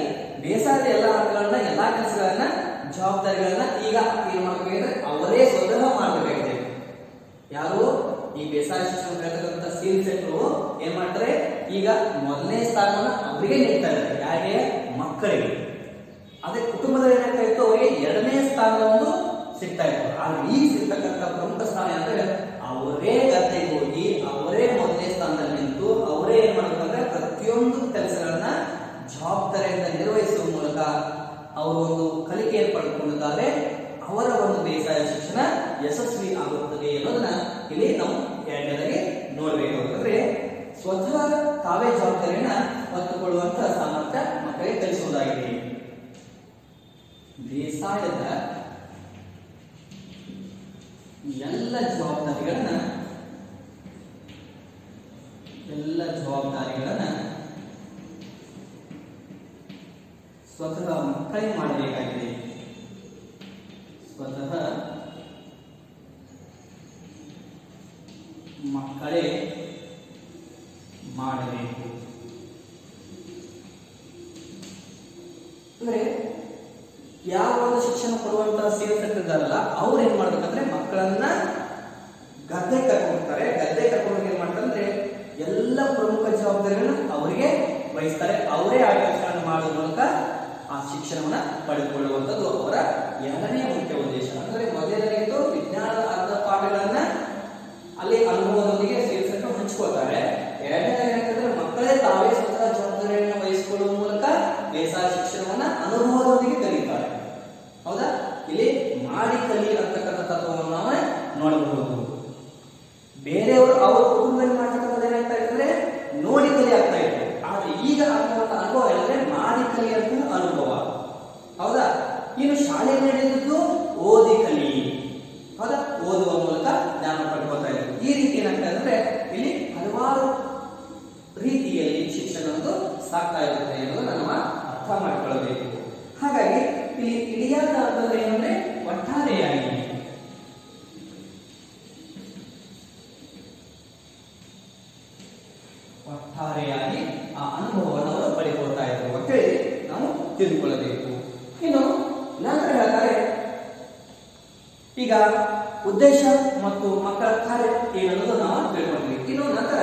[SPEAKER 1] ಬೇಸಾಯದ ಎಲ್ಲ ಹಂತಗಳನ್ನ ಎಲ್ಲಾ ಕೆಲಸಗಳನ್ನ ಜವಾಬ್ದಾರಿಗಳನ್ನ ಈಗ ಏನ್ ಮಾಡ್ಬೇಕಂದ್ರೆ ಅವರೇ ಸ್ವತಃ ಮಾಡಬೇಕಾಗಿದೆ. ಯಾರು ಈ ಬೇಸಾಯ ಶಿಕ್ಷಣ ಹೇಳ್ತಕ್ಕಂಥ ಸಿ.ಎನ್. ಶಂಕರ್ ಏನ್ ಮಾಡ್ತಾರೆ, ಈಗ ಮೊದಲನೇ ಸ್ಥಾನವನ್ನ ಅವರಿಗೆ ನೀಡ್ತಾ ಇದ್ದಾರೆ. ಯಾರಿಗೆ? ಮಕ್ಕಳಿಗೆ. ಅದೇ ಕುಟುಂಬದಲ್ಲಿ ಏನಾಗ್ತಾ ಇತ್ತು, ಅವರಿಗೆ ಎರಡನೇ ಸ್ಥಾನದ ಒಂದು ಸಿಗ್ತಾ ಇತ್ತು. ಆದ್ರೆ ಈಗ ಸಿಗ್ತಕ್ಕಂಥ ಪ್ರಮುಖ ಸ್ಥಾನ ಅಂದ್ರೆ ಅವರೇ ಗದ್ದೆಗೆ ಹೋಗಿ ಅವರೇ ಮೊದಲನೇ ಸ್ಥಾನದಲ್ಲಿ ನಿಂತು ಅವರೇ ಏನ್ ಮಾಡ್ಬೇಕಂದ್ರೆ ಪ್ರತಿಯೊಂದು ಕೆಲಸಗಳನ್ನ ಜವಾಬ್ದಾರಿಯಿಂದ ನಿರ್ವಹಿಸುವ ಮೂಲಕ ಅವರು ಒಂದು ಕಲಿಕೆಯನ್ನು ಪಡೆದುಕೊಂಡಿದ್ದಾರೆ. ಅವರ ಒಂದು ಬೇಸಾಯ ಶಿಕ್ಷಣ ಯಶಸ್ವಿ ಆಗುತ್ತದೆ ಅನ್ನೋದನ್ನ ಇಲ್ಲಿ ನಾವು ಎರಡನೇದಾಗಿ ನೋಡ್ಬೇಕು. ಅಂದ್ರೆ ಸ್ವತಃ ತಾವೇ ಜವಾಬ್ದಾರಿಯನ್ನ ಹೊತ್ತುಕೊಳ್ಳುವಂತಹ ಸಾಮರ್ಥ್ಯ ಮಕ್ಕಳಿಗೆ ಕಲಿಸುವುದಾಗಿದೆ. ಬೇಸಾಯದ ಎಲ್ಲ ಜವಾಬ್ದಾರಿಗಳನ್ನ ಸ್ವತಃ ಮಕ್ಕಳೇ ಮಾಡಬೇಕಾಗಿದೆ. ಸ್ವತಃ ಮಕ್ಕಳೇ ಮಾಡಬೇಕು. ಅಂದ್ರೆ ಯಾವ ಒಂದು ಶಿಕ್ಷಣ ಕೊಡುವಂತಹ ಸೇವಕರಿದ್ದಾರಲ್ಲ ಅವ್ರು ಏನ್ ಮಾಡ್ಬೇಕಂದ್ರೆ ಮಕ್ಕಳನ್ನ ಗದ್ದೆ ಕರ್ಕೊಂಡ್ತಾರೆ. ಗದ್ದೆ ಕರ್ಕೊಂಡು ಏನ್ ಮಾಡ್ತಾರೆ ಅಂದ್ರೆ ಎಲ್ಲ ಪ್ರಮುಖ ಜವಾಬ್ದಾರಿಗಳನ್ನ ಅವರಿಗೆ ವಹಿಸ್ತಾರೆ. ಅವರೇ ಆಡಳಿತಗಳನ್ನು ಮಾಡುವ ಮೂಲಕ ಆ ಶಿಕ್ಷಣವನ್ನ ಪಡೆದುಕೊಳ್ಳುವಂಥದ್ದು ಅವರ ಎರಡನೇ ಮುಖ್ಯ ಉದ್ದೇಶ. ಅಂದ್ರೆ ಮೊದಲನೇದು ವಿಜ್ಞಾನದ ಅರ್ಧ ಪಾಠಗಳನ್ನ ಅಲ್ಲಿ ಅನುಭವದೊಂದಿಗೆ ಸೇರಿಸಲು ಹಂಚಿಕೊಳ್ತಾರೆ. ಎರಡನೇ ಏನಂತಂದ್ರೆ ಮಕ್ಕಳೇ ತಾವೇ ಸ್ವತಃ ಜವಾಬ್ದಾರಿಯನ್ನು ವಹಿಸಿಕೊಳ್ಳುವ ಮೂಲಕ ಬೇಸಾಯ ಶಿಕ್ಷಣವನ್ನ ಅನುಭವದೊಂದಿಗೆ ಕಲಿತಾರೆ. ಹೌದಾ? ಇಲ್ಲಿ ಮಾಡಿ ಕಲಿ ಅಂತಕ್ಕಂಥ ತತ್ವವನ್ನು ನಾವು ನೋಡಬಹುದು. ಬೇರೆಯವರು ಅವ್ರ ಕುಟುಂಬದಲ್ಲಿ ಮಾಡ್ತಕ್ಕಂಥದ್ದು ಏನಾಗ್ತಾ ಇರ್ತದೆ, ನೋಡಿ ಕಲಿ ಆಗ್ತಾ ಇತ್ತು. ಆದ್ರೆ ಈಗ ಆಗ್ತಕ್ಕಂಥ ಅನುಭವ ಹೇಳಿದ್ರೆ ಮಾಡಿ ಕಲಿಯಂತ ಅನುಭವ. ಹೌದಾ? ಇನ್ನು ಶಾಲೆ ನಡೆದಿದ್ದು ಓದಿ ಕಲಿ. ಹೌದಾ? ಓದುವ ಮೂಲಕ ಜ್ಞಾನ ಪಡ್ಕೊಳ್ತಾ ಇದ್ರು. ಈ ರೀತಿ ಏನಾಗ್ತಾ ಅಂದ್ರೆ ಇಲ್ಲಿ ಹಲವಾರು ರೀತಿಯಲ್ಲಿ ಶಿಕ್ಷಣವನ್ನು ಸಾಕ್ತಾ ಇರುತ್ತೆ ಅನ್ನೋದನ್ನ ನಾವು ಅರ್ಥ ಮಾಡಿಕೊಳ್ಳಬೇಕು. ಹಾಗಾಗಿ ಇಲ್ಲಿ ಇಳಿಯಾದ ಅರ್ಥದಲ್ಲಿ ಏನಂದ್ರೆ ಒಟ್ಟಾರೆಯಾಗಿ ಆ ಅನುಭವವನ್ನು ಅವರು ಪಡೆದುಕೊಳ್ತಾ ಇದ್ರು ಅಂತ ಹೇಳಿ ನಾವು ತಿಳ್ಕೊಳ್ಳಬೇಕು. ಇನ್ನು ನಂತರ ಹೇಳ್ತಾರೆ, ಈಗ ಉದ್ದೇಶ ಮತ್ತು ಮಕ್ಕಳ ಕಾರ್ಯ ಏನನ್ನೋದು ನಾವು ತಿಳ್ಕೊಂಡ್ವಿ. ಇನ್ನು ನಂತರ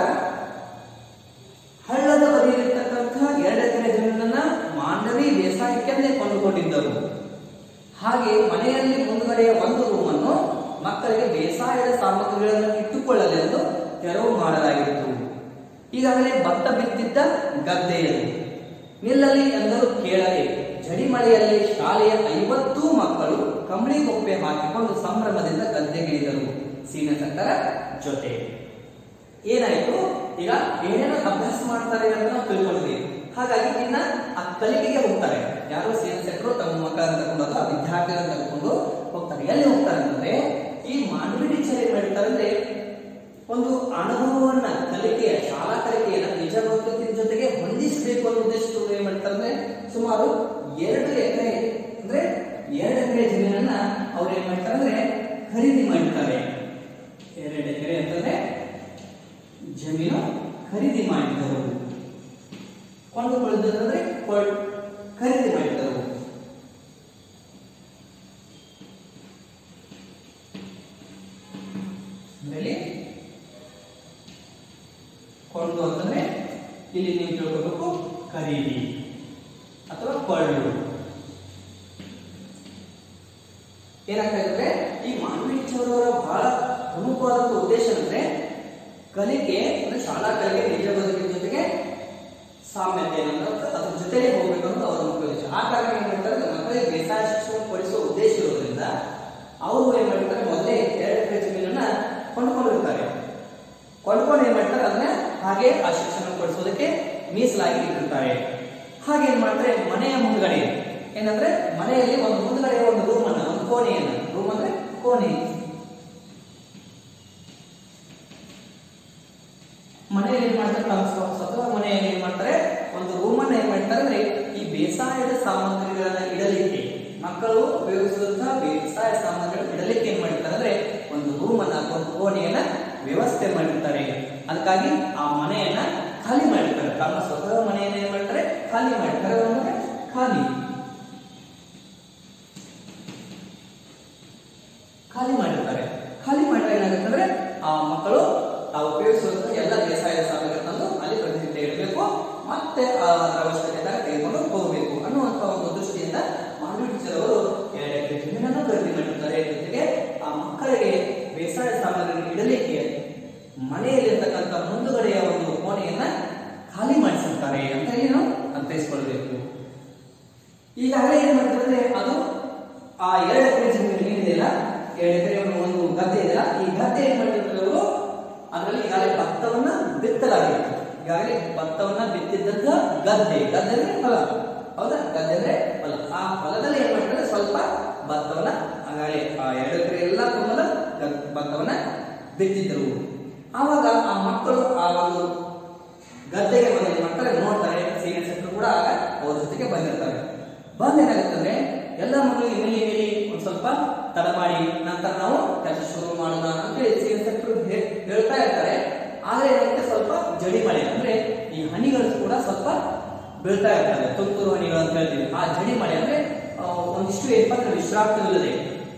[SPEAKER 1] ಹಳ್ಳದ ಬದಿಯಲ್ಲಿರ್ತಕ್ಕಂಥ 2 ಎಕರೆ ಜಮೀನನ್ನ ಮಾಂಡವಿ ಬೇಸಾಯಕ್ಕೆಂದೇ ಕೊಂಡುಕೊಂಡಿದ್ದರು. ಹಾಗೆ ಮನೆಯಲ್ಲಿ ಮುಂದುಗಡೆ ಒಂದು ರೂಮನ್ನು ಮಕ್ಕಳಿಗೆ ಬೇಸಾಯದ ಸಾಮಗ್ರಿಗಳನ್ನು ಇಟ್ಟುಕೊಳ್ಳಲೆಂದು ತೆರವು ಮಾಡಲಾಗಿತ್ತು. ಈಗಾಗಲೇ ಭತ್ತ ಬಿತ್ತಿದ್ದ ಗದ್ದೆಯದು. ನಿಲ್ಲಲಿ ಎಂದರೂ ಕೇಳದೆ ಜಡಿಮಳೆಯಲ್ಲಿ ಶಾಲೆಯ 50 ಮಕ್ಕಳು ಕಂಬಳಿ ಗೊಪ್ಪೆ ಹಾಕಿಕೊಂಡು ಸಂಭ್ರಮದಿಂದ ಗದ್ದೆಗಿಳಿದರು ಸೀನಸಕ್ಕರ ಜೊತೆ. ಏನಾಯ್ತು, ಈಗ ಏನೇನೋ ಅಭ್ಯಾಸ ಮಾಡ್ತಾರೆ ಅಂತ ನಾವು ತಿಳ್ಕೊಂಡ್ವಿ. ಹಾಗಾಗಿ ಇನ್ನ ಆ ಕಲಿಕೆಗೆ ಹೋಗ್ತಾರೆ. ಯಾರು ಸೀನಸಕ್ಕರು ತಮ್ಮ ಮಕ್ಕಳನ್ನು ತಗೊಂಡು ಅಥವಾ ವಿದ್ಯಾರ್ಥಿಗಳನ್ನು ತೆಗೆದುಕೊಂಡು ಹೋಗ್ತಾರೆ. ಎಲ್ಲಿ ಹೋಗ್ತಾರೆ ಅಂತಂದ್ರೆ ಈ ಮಾಂಡವಿ ಟೀಚರ್ ಏನ್ ಮಾಡ್ತಾರೆ ಅಂದ್ರೆ ಒಂದು ಅನುಭವವನ್ನ, ಕಲಿಕೆಯ ಶಾಲಾ ಕಲಿಕೆಯನ್ನ ನಿಜ ಬದುಕಿನ ಜೊತೆಗೆ ಹೊಂದಿಸಬೇಕು ಅನ್ನೋ ಉದ್ದೇಶದಿಂದ ಏನ್ ಮಾಡ್ತಾರೆ ಅಂದ್ರೆ ಸುಮಾರು 2 ಎಕರೆ ಅಂದ್ರೆ 2 ಎಕರೆ ಜಮೀನನ್ನ ಅವ್ರು ಏನ್ ಮಾಡ್ತಾರೆ ಅಂದ್ರೆ ಖರೀದಿ ಮಾಡ್ತಾರೆ. 2 ಎಕರೆ ಅಂತಂದ್ರೆ ಜಮೀನು ಖರೀದಿ ಮಾಡಿದರು. ಕೊಂಡುಕೊಳ್ಳುವುದಂದ್ರೆ ಖರೀದಿ ಮಾಡಿದರು. ಕೊಂಡು ಅಂತಂದ್ರೆ ಇಲ್ಲಿ ನೀವು ತಿಳ್ಕೋಬೇಕು ಖರೀದಿ ಅಥವಾ ಕೊಳ್ಳು. ಏನಾಗ್ತಾ ಇದ್ರೆ ಈ ಮಾಂಡವಿ ಟೀಚರ್ ಅವರ ಬಹಳ ಪ್ರಮುಖವಾದ ಉದ್ದೇಶ ಅಂದ್ರೆ ಕಲಿಕೆ ಅಂದ್ರೆ ಶಾಲಾ ಕಲಿಕೆ ನಿಜ ಬದುಕಿನ ಜೊತೆಗೆ ಸಾಮ್ಯತೆ ಅದ್ರ ಜೊತೆಗೆ ಹೋಗ್ಬೇಕು ಅನ್ನೋದು ಅವರ ಮುಖ್ಯ ಉದ್ದೇಶ. ಆ ಕಾರಣ ಏನ್ ಮಾಡ್ತಾರೆ, ಮಕ್ಕಳಿಗೆ ಬೇಸಾಯ ಶಿಕ್ಷಣ ಕೊಡಿಸುವ ಉದ್ದೇಶ ಇರೋದ್ರಿಂದ ಅವರು ಏನ್ ಮಾಡ್ತಾರೆ, ಮೊದಲೇ 2 ಎಕರೆ ಜಮೀನನ್ನ ಕೊಂಡ್ಕೊಂಡಿರ್ತಾರೆ. ಕೊಂಡ್ಕೊಂಡು ಏನ್ ಮಾಡ್ತಾರೆ, ಅದನ್ನ ಹಾಗೆ ಆ ಶಿಕ್ಷಣ ಕೊಡಿಸೋದಕ್ಕೆ ಮೀಸಲಾಗಿ ಇಟ್ಟಿರ್ತಾರೆ. ಹಾಗೆ ಏನ್ ಮಾಡ್ತಾರೆ, ಮನೆಯ ಮುಂದ್ಗಡೆ ಏನಂದ್ರೆ ಮನೆಯಲ್ಲಿ ಒಂದು ಮುಂದ್ಗಡೆ ಒಂದು ರೂಮ್ ಅನ್ನ, ಒಂದು ಕೋಣೆಯನ್ನ, ರೂಮ್ ಅಂದ್ರೆ ಕೋಣೆ, ಮನೆಯಲ್ಲಿ ಏನ್ ಮಾಡ್ತಾರೆ, ಸ್ವತಃ ಮನೆಯಲ್ಲಿ ಏನ್ ಮಾಡ್ತಾರೆ, ಒಂದು ರೂಮ್ ಅನ್ನ ಏನ್ ಮಾಡ್ತಾರೆ ಅಂದ್ರೆ ಈ ಬೇಸಾಯದ ಸಾಮಗ್ರಿಗಳನ್ನ ಇಡಲಿಕ್ಕೆ, ಮಕ್ಕಳು ಉಪಯೋಗಿಸುವಂತಹ ಬೇಸಾಯ ಸಾಮಗ್ರಿಗಳನ್ನ ಇಡಲಿಕ್ಕೆ ಏನ್ ಮಾಡ್ತಾರೆ ಅಂದ್ರೆ ಒಂದು ರೂಮ್ ಅನ್ನ ಅಥವಾ ಕೋಣೆಯನ್ನ ವ್ಯವಸ್ಥೆ ಮಾಡಿರ್ತಾರೆ. ಅದಕ್ಕಾಗಿ ಆ ಮನೆಯನ್ನ ಖಾಲಿ ಮಾಡಿರ್ತಾರೆ. ತಮ್ಮ ಸ್ವತಃ ಮನೆಯನ್ನ ಏನ್ ಮಾಡ್ತಾರೆ, ಖಾಲಿ ಮಾಡಿರ್ತಾರೆ. ಖಾಲಿ ಮಾಡಿರ್ತಾರೆ. ಖಾಲಿ ಮಾಡಿದ್ರೆ ಏನಾಗುತ್ತೆ ಅಂದ್ರೆ ಆ ಮಕ್ಕಳು ತಾವು ಉಪಯೋಗಿಸುವಂತಹ ಎಲ್ಲ ಬೇಸಾಯದ ಸಾಮಗ್ರಿ ತಂದು ಅಲ್ಲಿ ಪ್ರತಿನಿತ್ಯ ಇಡಬೇಕು, ಮತ್ತೆ ಅದರ ಅವಶ್ಯಕತೆ ತೆಗೆದುಕೊಂಡು ಹೋಗಬೇಕು ಅನ್ನುವಂತ ಒಂದು ದೃಷ್ಟಿಯಿಂದ ಮಾಂಡವಿ ಟೀಚರ್ ಅವರು 2 ಎಕರೆ ಜಮೀನನ್ನು ಖರೀದಿ ಮಾಡಿರ್ತಾರೆ. ಜೊತೆಗೆ ಆ ಮಕ್ಕಳಿಗೆ ಬೇಸಾಯ ಸಾಮಗ್ರಿ ಇಡಲಿಕ್ಕೆ ಮನೆಯಲ್ಲಿರ್ತಕ್ಕಂಥ ಮುಂದುಗಡೆಯ ಒಂದು ಕೋಣೆಯನ್ನ ಖಾಲಿ ಮಾಡಿಸಿರ್ತಾರೆ ಅಂತ ಹೇಳಿ ನಾವು ಅರ್ಥೈಸ್ಕೊಳ್ಬೇಕು. ಈಗಾಗಲೇ ಏನ್ ಮಾಡ್ತಾರೆ, ಅದು ಆ 2 ಎಕರೆ ಜಮೀನು ಏನಿದೆಯಲ್ಲ, 2 ಎಕರೆ ಒಂದು ಗದ್ದೆ ಇದೆಯಲ್ಲ, ಈ ಗದ್ದೆ ಏನ್ ಮಾಡಿರ್ತಾರೆ ಅವರು, ಅದರಲ್ಲಿ ಈಗಾಗಲೇ ಭತ್ತವನ್ನ ಬಿತ್ತಲಾಗಿತ್ತು. ಈಗಾಗಲೇ ಭತ್ತವನ್ನ ಬಿತ್ತಿದ್ದಂತ ಗದ್ದೆ ಅಂದ್ರೆ ಹೊಲ. ಹೌದಾ? ಗದ್ದೆ ಅಂದ್ರೆ ಹೊಲ. ಆ ಹೊಲದಲ್ಲಿ ಏನ್ ಮಾಡ್ತಾರೆ, ಸ್ವಲ್ಪ ಭತ್ತವನ್ನ ಹಾಗಾಗಲೇ ಆ 2 ಎಕರೆ ಎಲ್ಲ ತುಂಬದ ಭತ್ತವನ್ನ ಬಿತ್ತಿದ್ರು. ಆವಾಗ ಆ ಮಕ್ಕಳು ಆ ಒಂದು ಗದ್ದೆಗೆ ಬಂದು ಏನ್ ಮಾಡ್ತಾರೆ, ನೋಡ್ತಾರೆ. ಸೀನಿಯರ್ ಸೆಕ್ಟರ್ ಕೂಡ ಆಗ ಅವ್ರ ಜೊತೆಗೆ ಬಂದಿರ್ತಾರೆ. ನಿಲ್ಲಿ ಒಂದ್ ಸ್ವಲ್ಪ ತಡ ಮಾಡಿ ನಂತರ ನಾವು ಕೆಲಸ ಶುರು ಮಾಡೋಣ ಅಂತ ಹೇಳಿ ಸೆಕ್ಟರ್ ಹೇಳ್ತಾ ಇರ್ತಾರೆ. ಆದ್ರೆ ಏನಂటే ಸ್ವಲ್ಪ ಜಡಿ ಮಳೆ ಅಂದ್ರೆ ಈ ಹನಿಗಳು ಕೂಡ ಸ್ವಲ್ಪ ಬೀಳ್ತಾ ಇರ್ತದೆ, ತುಂತುರು ಹನಿಗಳು ಅಂತ ಹೇಳ್ತೀವಿ. ಆ ಜಡಿ ಮಳೆ ಅಂದ್ರೆ ಒಂದಿಷ್ಟು ಏನಪ್ಪ ವಿಶ್ರಾಂತಿವಿಲ್ಲದೆ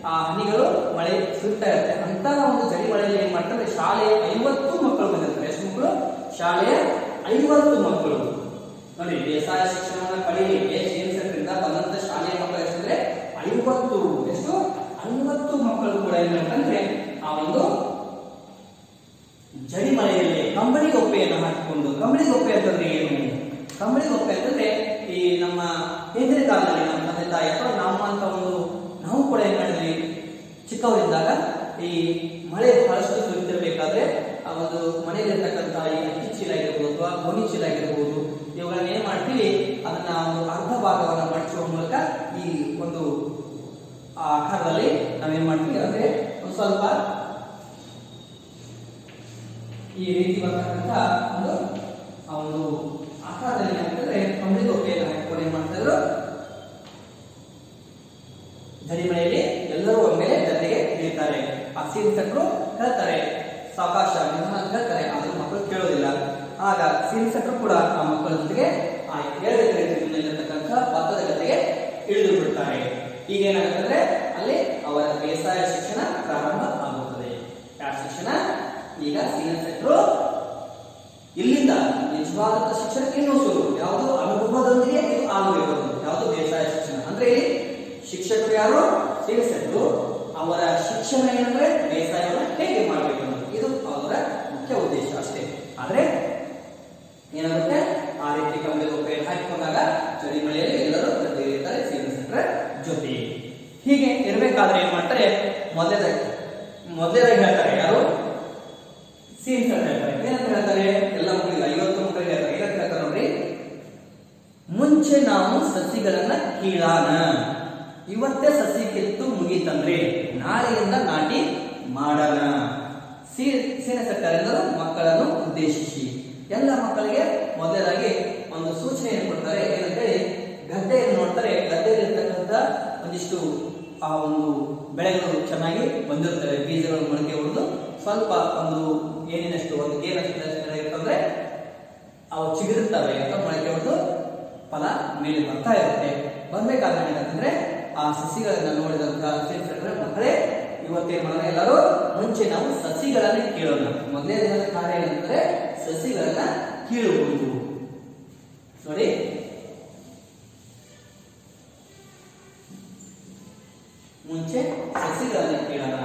[SPEAKER 1] ಆ ಹನಿಗಳು ಮಳೆ ಸುರಿತಾ ಇರುತ್ತೆ. ಅಂತ ಒಂದು ಜಡಿ ಮಳೆಯಲ್ಲಿ ಏನ್ ಮಾಡ್ತಾರೆ, ಶಾಲೆಯ 50 ಮಕ್ಕಳು ಬಂದಿರ್ತಾರೆ. ಎಷ್ಟು ಮಕ್ಕಳು? ಶಾಲೆಯ 50 ಮಕ್ಕಳು. ನೋಡಿ, ಬೇಸಾಯ ಶಿಕ್ಷಣವನ್ನು ಪಡೆಯಲಿಕ್ಕೆ ಶ್ರೀನಿವಾಸರಿಂದ ಬಂದಂತ ಶಾಲೆಯ ಮಕ್ಕಳು ಎಷ್ಟಂದ್ರೆ 50. ಎಷ್ಟು? 50 ಮಕ್ಕಳು ಕೂಡ ಏನ್ ಮಾಡ್ತಾರೆ, ಆ ಒಂದು ಜಡಿ ಮಳೆಯಲ್ಲಿ ಕಂಬಳಿ ಗೊಪ್ಪೆಯನ್ನು ಹಾಕಿಕೊಂಡು. ಕಂಬಳಿ ಗೊಪ್ಪೆ ಅಂತಂದ್ರೆ ಏನು? ಕಂಬಳಿ ಗೊಪ್ಪೆ ಅಂತಂದ್ರೆ ಈ ನಮ್ಮ ಹಿಂದಿನ ಕಾಲದಲ್ಲಿ ನಮ್ಮ ತಂದೆ ತಾಯಿ ಅಥವಾ ನಮ್ಮಂತ ಒಂದು ನಾವು ಕೂಡ ಏನ್ ಮಾಡಿದ್ವಿ, ಚಿಕ್ಕವರಿದ್ದಾಗ ಈ ಮಳೆ ಬಹಳಷ್ಟು ಸುರಿತಿರ್ಬೇಕಾದ್ರೆ ಆ ಒಂದು ಮನೆಯಲ್ಲಿರ್ತಕ್ಕಂಥ ಈ ಅಕ್ಕಿ ಚೀಲ ಆಗಿರ್ಬೋದು ಅಥವಾ ಗೋಣಿ ಚೀಲ ಆಗಿರ್ಬೋದು, ಇವುಗಳನ್ನ ಏನ್ ಮಾಡ್ತೀವಿ, ಅದನ್ನ ಒಂದು ಅರ್ಧ ಭಾಗವನ್ನು ಮಡಚುವ ಮೂಲಕ ಈ ಒಂದು ಆಕಾರದಲ್ಲಿ ನಾವೇನ್ ಮಾಡ್ತೀವಿ ಅಂದ್ರೆ ಒಂದು ಸ್ವಲ್ಪ ಈ ರೀತಿ ಬರ್ತಕ್ಕಂಥ ಒಂದು ಆಕಾರದಲ್ಲಿ ಏನಾಗ್ತದೆ, ಕಂಬಳಿ ಗೊಪ್ಪೆಯನ್ನು ಹಾಕಿಕೊಂಡು ಏನ್ ಮಾಡ್ತಾ ಇದ್ರು, ಜಡಿ ಮಳೆಯಲ್ಲಿ ಎಲ್ಲರೂ ಒಮ್ಮೆಲೆ ಜೊತೆಗೆ ಇಳಿತಾರೆ. ಆ ಸೀನಿಸಕರು ಹೇಳ್ತಾರೆ, ಸಾವಕಾಶ ನಿಧಾನ ಹೇಳ್ತಾರೆ, ಆದ್ರೂ ಮಕ್ಕಳು ಕೇಳೋದಿಲ್ಲ. ಆಗ ಸೀನಿಸಕರು ಕೂಡ ಆ ಮಕ್ಕಳ ಜೊತೆಗೆ ಆ 2 ಎಕರೆ ಜಮೀನಲ್ಲಿರ್ತಕ್ಕಂಥ ಭತ್ತದ ಗದ್ದೆಗೆ ಇಳಿದು ಬಿಡ್ತಾರೆ. ಈಗ ಏನಾಗುತ್ತದೆ, ಅಲ್ಲಿ ಅವರ ಬೇಸಾಯ ಶಿಕ್ಷಣ ಪ್ರಾರಂಭ ಆಗುತ್ತದೆ. ಯಾವ ಶಿಕ್ಷಣ? ಈಗ ಸೀನಿಸಕರು ಇಲ್ಲಿಂದ ನಿಜವಾದ ಶಿಕ್ಷಣಕ್ಕೆ ಇನ್ನೂ ಶುರು. ಯಾವುದು? ಅನುಭವದೊಂದಿಗೆ ಇದು ಆಗಬೇಕು. ಯಾವುದು? ಬೇಸಾಯ ಶಿಕ್ಷಣ. ಅಂದ್ರೆ ಇಲ್ಲಿ ಶಿಕ್ಷಕರು ಯಾರು? ಸೀನಿಸಕರು. ಅವರ ಶಿಕ್ಷಣ ಏನಂದ್ರೆ ಬೇಸಾಯವನ್ನು ಹೇಗೆ ಮಾಡಬೇಕು ಅನ್ನೋದು, ಇದು ಅವರ ಮುಖ್ಯ ಉದ್ದೇಶ ಅಷ್ಟೇ. ಆದ್ರೆ ಏನಾಗುತ್ತೆ, ಆ ರೀತಿ ಕಂಬಳಿ ಗೊಪ್ಪೆಯನ್ನು ಹಾಕಿಕೊಂಡಾಗ ಜಡಿ ಮಳೆಯಲ್ಲಿ ಎಲ್ಲರೂ ಇರ್ತಾರೆ ಸೀನಿಸಕರ ಜೊತೆ. ಹೀಗೆ ಇರಬೇಕಾದ್ರೆ ಏನ್ ಮಾಡ್ತಾರೆ, ಮೊದಲೇದಾಗಿ ಹೇಳ್ತಾರೆ, ಯಾರು? ಸೀನಿಸಕರು ಹೇಳ್ತಾರೆ. ಏನಂತ ಹೇಳ್ತಾರೆ? ಎಲ್ಲ ಮಕ್ಕಳಿಗೆ 50 ಮಕ್ಕಳಿಗೆ ಹೇಳ್ತಾರೆ. ಏನಂತ ಹೇಳ್ತಾರೆ ನೋಡ್ರಿ, ಮುಂಚೆ ನಾವು ಸಸಿಗಳನ್ನ ಕೀಳಾನ, ಇವತ್ತೇ ಸಸಿ ಕಿತ್ತು ಮುಗೀತಂದ್ರೆ ನಾಳೆಯಿಂದ ನಾಟಿ ಮಾಡೋಣ. ಸೀನಿಸಕರು ಮಕ್ಕಳನ್ನು ಉದ್ದೇಶಿಸಿ ಎಲ್ಲ ಮಕ್ಕಳಿಗೆ ಮೊದಲಾಗಿ ಒಂದು ಸೂಚನೆಯನ್ನು ಕೊಡ್ತಾರೆ. ಏನಂತೇಳಿ, ಗದ್ದೆಯನ್ನು ನೋಡ್ತಾರೆ. ಗದ್ದೆಯಲ್ಲಿರ್ತಕ್ಕಂಥ ಒಂದಿಷ್ಟು ಆ ಒಂದು ಬೆಳೆಗಳು ಚೆನ್ನಾಗಿ ಬಂದಿರ್ತವೆ, ಬೀಜಗಳು ಮೊಳಕೆ ಹೊಡೆದು ಸ್ವಲ್ಪ ಒಂದು ಏನಿನಷ್ಟು ಒಂದು ಗೇನಷ್ಟು ಇರ್ತಂದ್ರೆ ಅವು ಚಿಗುರುತ್ತವೆ ಅಥವಾ ಮೊಳಕೆ ಹೊಡೆದು ಫಲ ಮೇಲೆ ಬರ್ತಾ ಇರುತ್ತೆ. ಬರ್ಬೇಕಾದ್ರೆ ಏನಂತಂದ್ರೆ ಆ ಸಸಿಗಳನ್ನ ನೋಡಿದಂತಹ ಸೀನಿಸಕರ ಮಕ್ಕಳೇ, ಇವತ್ತೇನ್ ಮಾಡೋಣ, ಎಲ್ಲರೂ ಮುಂಚೆ ನಾವು ಸಸಿಗಳನ್ನ ಕೀಳೋಣ. ಮೊದಲನೇ ದಿನದ ಕಾರ್ಯ ಏನಂದ್ರೆ ಸಸಿಗಳನ್ನ ಕೀಳುವುದು. ನೋಡಿ, ಮುಂಚೆ ಸಸಿಗಳನ್ನ ಕೀಳೋಣ.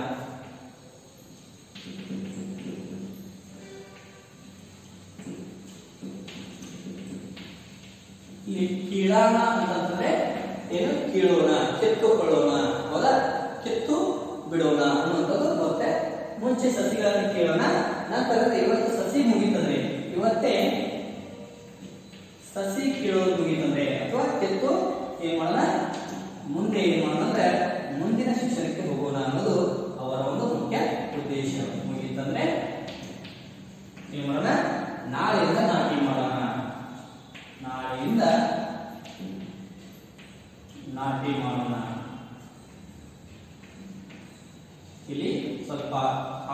[SPEAKER 1] ಇಲ್ಲಿ ಕೀಳೋಣ ಅಂತಂದ್ರೆ ಏನು? ಕೀಳೋಣ, ಕಿತ್ತುಕೊಳ್ಳೋಣ, ಹೌದಾ? ಕಿತ್ತು ಬಿಡೋಣ ಅನ್ನುವಂಥದ್ದು ಮತ್ತೆ. ಮುಂಚೆ ಸಸಿಗಳನ್ನು ಕೀಳೋಣ, ನಂತರ ಇವತ್ತು ಸಸಿ ಮುಗಿತಂದ್ರೆ, ಇವತ್ತೇ ಸಸಿ ಕೀಳೋದು ಮುಗಿತಂದ್ರೆ ಅಥವಾ ಕಿತ್ತು ಏನ್ ಮಾಡೋಣ, ಮುಂದೆ ಏನ್ ಮಾಡೋಣ ಅಂದ್ರೆ ಮುಂದಿನ ಶಿಕ್ಷಣಕ್ಕೆ ಹೋಗೋಣ ಅನ್ನೋದು ಅವರ ಒಂದು ಮುಖ್ಯ ಉದ್ದೇಶ. ಮುಗಿತಂದ್ರೆ ಏನ್ ಮಾಡೋಣ, ನಾಳೆಯಿಂದ ನಾಟಿ ಮಾಡೋಣ, ನಾಳೆಯಿಂದ ನಾಟಿ ಮಾಡೋಣ. ಇಲ್ಲಿ ಸ್ವಲ್ಪ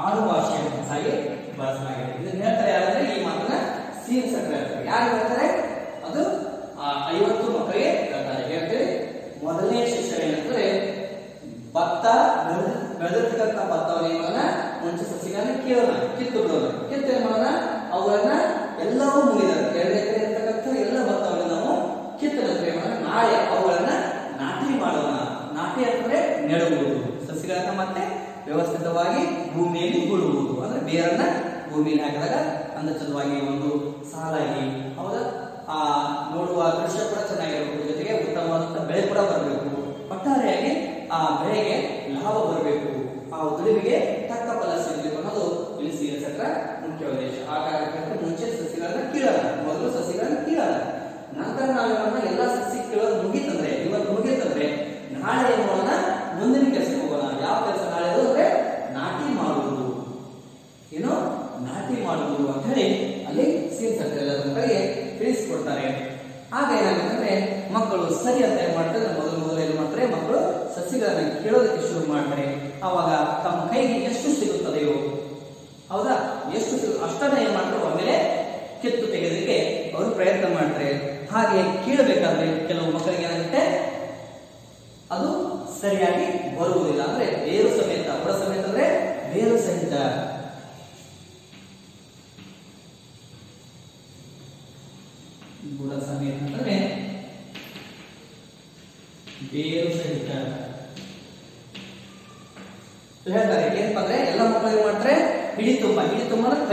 [SPEAKER 1] ಆಡು ಭಾಷೆಯನ್ನು ಹೆಚ್ಚಾಗಿ ಬಳಸಲಾಗಿದೆ. ಇದನ್ನ ಹೇಳ್ತಾರೆ ಯಾರಂದ್ರೆ, ಈ ಮಾತನ್ನ ಸೀನಿಸಕರು ಹೇಳ್ತಾರೆ. ಯಾರು ಹೇಳ್ತಾರೆ? ಅದು 50 ಮಕ್ಕಳಿಗೆ ಹೇಳ್ತಾರೆ. ಹೇಳ್ತಾರೆ, ಮೊದಲನೇ ಶಿಕ್ಷಣ ಏನಂದ್ರೆ ಭತ್ತ ಬೆಳೆದಿರ್ತಕ್ಕಂಥ ಭತ್ತವನ್ನು ಏನ್ ಮಾಡೋಣ, ಮುಂಚೆ ಸಸಿಗಳನ್ನ ಕೀಳೋಣ, ಕಿತ್ತು ಬಿಡೋಣ. ಕಿತ್ತು ಏನ್ ಮಾಡೋಣ, ಅವುಗಳನ್ನ ಎಲ್ಲವೂ ಮುಗಿದಾರೆ. 2 ಎಕರೆ ಇರ್ತಕ್ಕಂಥ ಎಲ್ಲ ಭತ್ತವನ್ನು ನಾವು ಕಿತ್ತು ನಂತರ ಏನ್ ಮಾಡೋಣ, ನಾಳೆ ಅವುಗಳನ್ನ ನಾಟಿ ಮಾಡೋಣ. ನಾಟಿ ಅಂತಂದ್ರೆ ನೆಡುವುದು, ಸಸಿಗಳನ್ನ ಮತ್ತೆ ವ್ಯವಸ್ಥಿತವಾಗಿ ಭೂಮಿಯಲ್ಲಿ ಹೂಡುವುದು. ಅಂದ್ರೆ ಬೇರನ್ನ ಭೂಮಿಯಲ್ಲಿ ಹಾಕಿದಾಗ ಅಂದಚಂದವಾಗಿ ಒಂದು ಸಾಲಾಗಿ, ಹೌದಾ, ಆ ನೋಡುವ ದೃಶ್ಯ ಕೂಡ ಚೆನ್ನಾಗಿರಬೇಕು, ಜೊತೆಗೆ ಉತ್ತಮವಾದಂತಹ ಬೆಳೆ ಕೂಡ ಬರಬೇಕು. ಒಟ್ಟಾರೆಯಾಗಿ ಆ ಬೆಳೆಗೆ ಲಾಭ ಬರಬೇಕು, ಆ ದುಡಿಮೆಗೆ ತಕ್ಕ ಫಲ ಸಿಗಬೇಕು ಅನ್ನೋದು ಇಲ್ಲಿ ಸೀನಿಸಕರ ಮುಖ್ಯ ಉದ್ದೇಶ. ಆ ಕಾರಣಕ್ಕೆ ಮುಂಚೆ ಸಸಿಗಳನ್ನ ಕೀಳೋಣ, ಮೊದಲು ಸಸಿಗಳನ್ನ ಕೀಳೋಣ, ನಂತರ ನಾವೇನ ಎಲ್ಲ ಸಸಿ ಕೀಳೋದು ಮುಗಿತಂದ್ರೆ, ಇವತ್ತು ಮುಗಿತಂದ್ರೆ ನಾಳೆ ಏನ್ ಮಾಡೋಣ, ಮುಂದಿನ ಕೆಲಸಕ್ಕೆ ಹೋಗೋಣ. ಯಾವ ಕೆಲಸ ನಾಳೆದು ಅಂದ್ರೆ ನಾಟಿ ಮಾಡುವುದು. ಏನು? ನಾಟಿ ಮಾಡುವುದು ಅಂತ ಹೇಳಿ ಅಲ್ಲಿ ಸೀನಿಸಕರು ಎಲ್ಲರ ಮಕ್ಕಳಿಗೆ ತಿಳಿಸಿಕೊಡ್ತಾರೆ. ಆಗ ಏನಾಗುತ್ತೆ ಅಂದ್ರೆ ಮಕ್ಕಳು ಸರಿ ಅಂತ ಏನ್ ಮಾಡ್ತಾರೆ, ಮೊದಲು ಏನ್ ಮಾಡ್ತಾರೆ, ಮಕ್ಕಳು ಸಸಿಗಳನ್ನ ಕೇಳೋದಕ್ಕೆ ಶುರು ಮಾಡ್ತಾರೆ. ಅವಾಗ ತಮ್ಮ ಕೈಗೆ ಎಷ್ಟು ಸಿಗುತ್ತದೆಯೋ, ಹೌದಾ, ಎಷ್ಟು ಅಷ್ಟನ್ನ ಏನ್ ಮಾಡ್ತಾರೆ, ಒಮ್ಮೆಲೆ ಕಿತ್ತು ತೆಗೆದಕ್ಕೆ ಅವರು ಪ್ರಯತ್ನ ಮಾಡ್ತಾರೆ. ಹಾಗೆ ಕೀಳಬೇಕಾದ್ರೆ ಕೆಲವು ಮಕ್ಕಳಿಗೆ ಏನಾಗುತ್ತೆ, ಅದು ಸರಿಯಾಗಿ ಬರುವುದಿಲ್ಲ. ಅಂದ್ರೆ ಬೇರು ಸಮೇತ, ಬುಡ ಸಮೇತ ಅಂದ್ರೆ ಬೇರು ಸಹಿತ. ಬುಡ ಸಮೇತ ಅಂದ್ರೆ ಬೇರು ಸಹಿತ ಹೇಳ್ತಾರೆ. ಏನಪ್ಪಾ ಅಂದ್ರೆ ಎಲ್ಲ ಮಕ್ಕಳು ಏನ್ ಮಾಡ್ತಾರೆ, ಹಿಡಿ ತುಂಬ ಅಂದ್ರೆ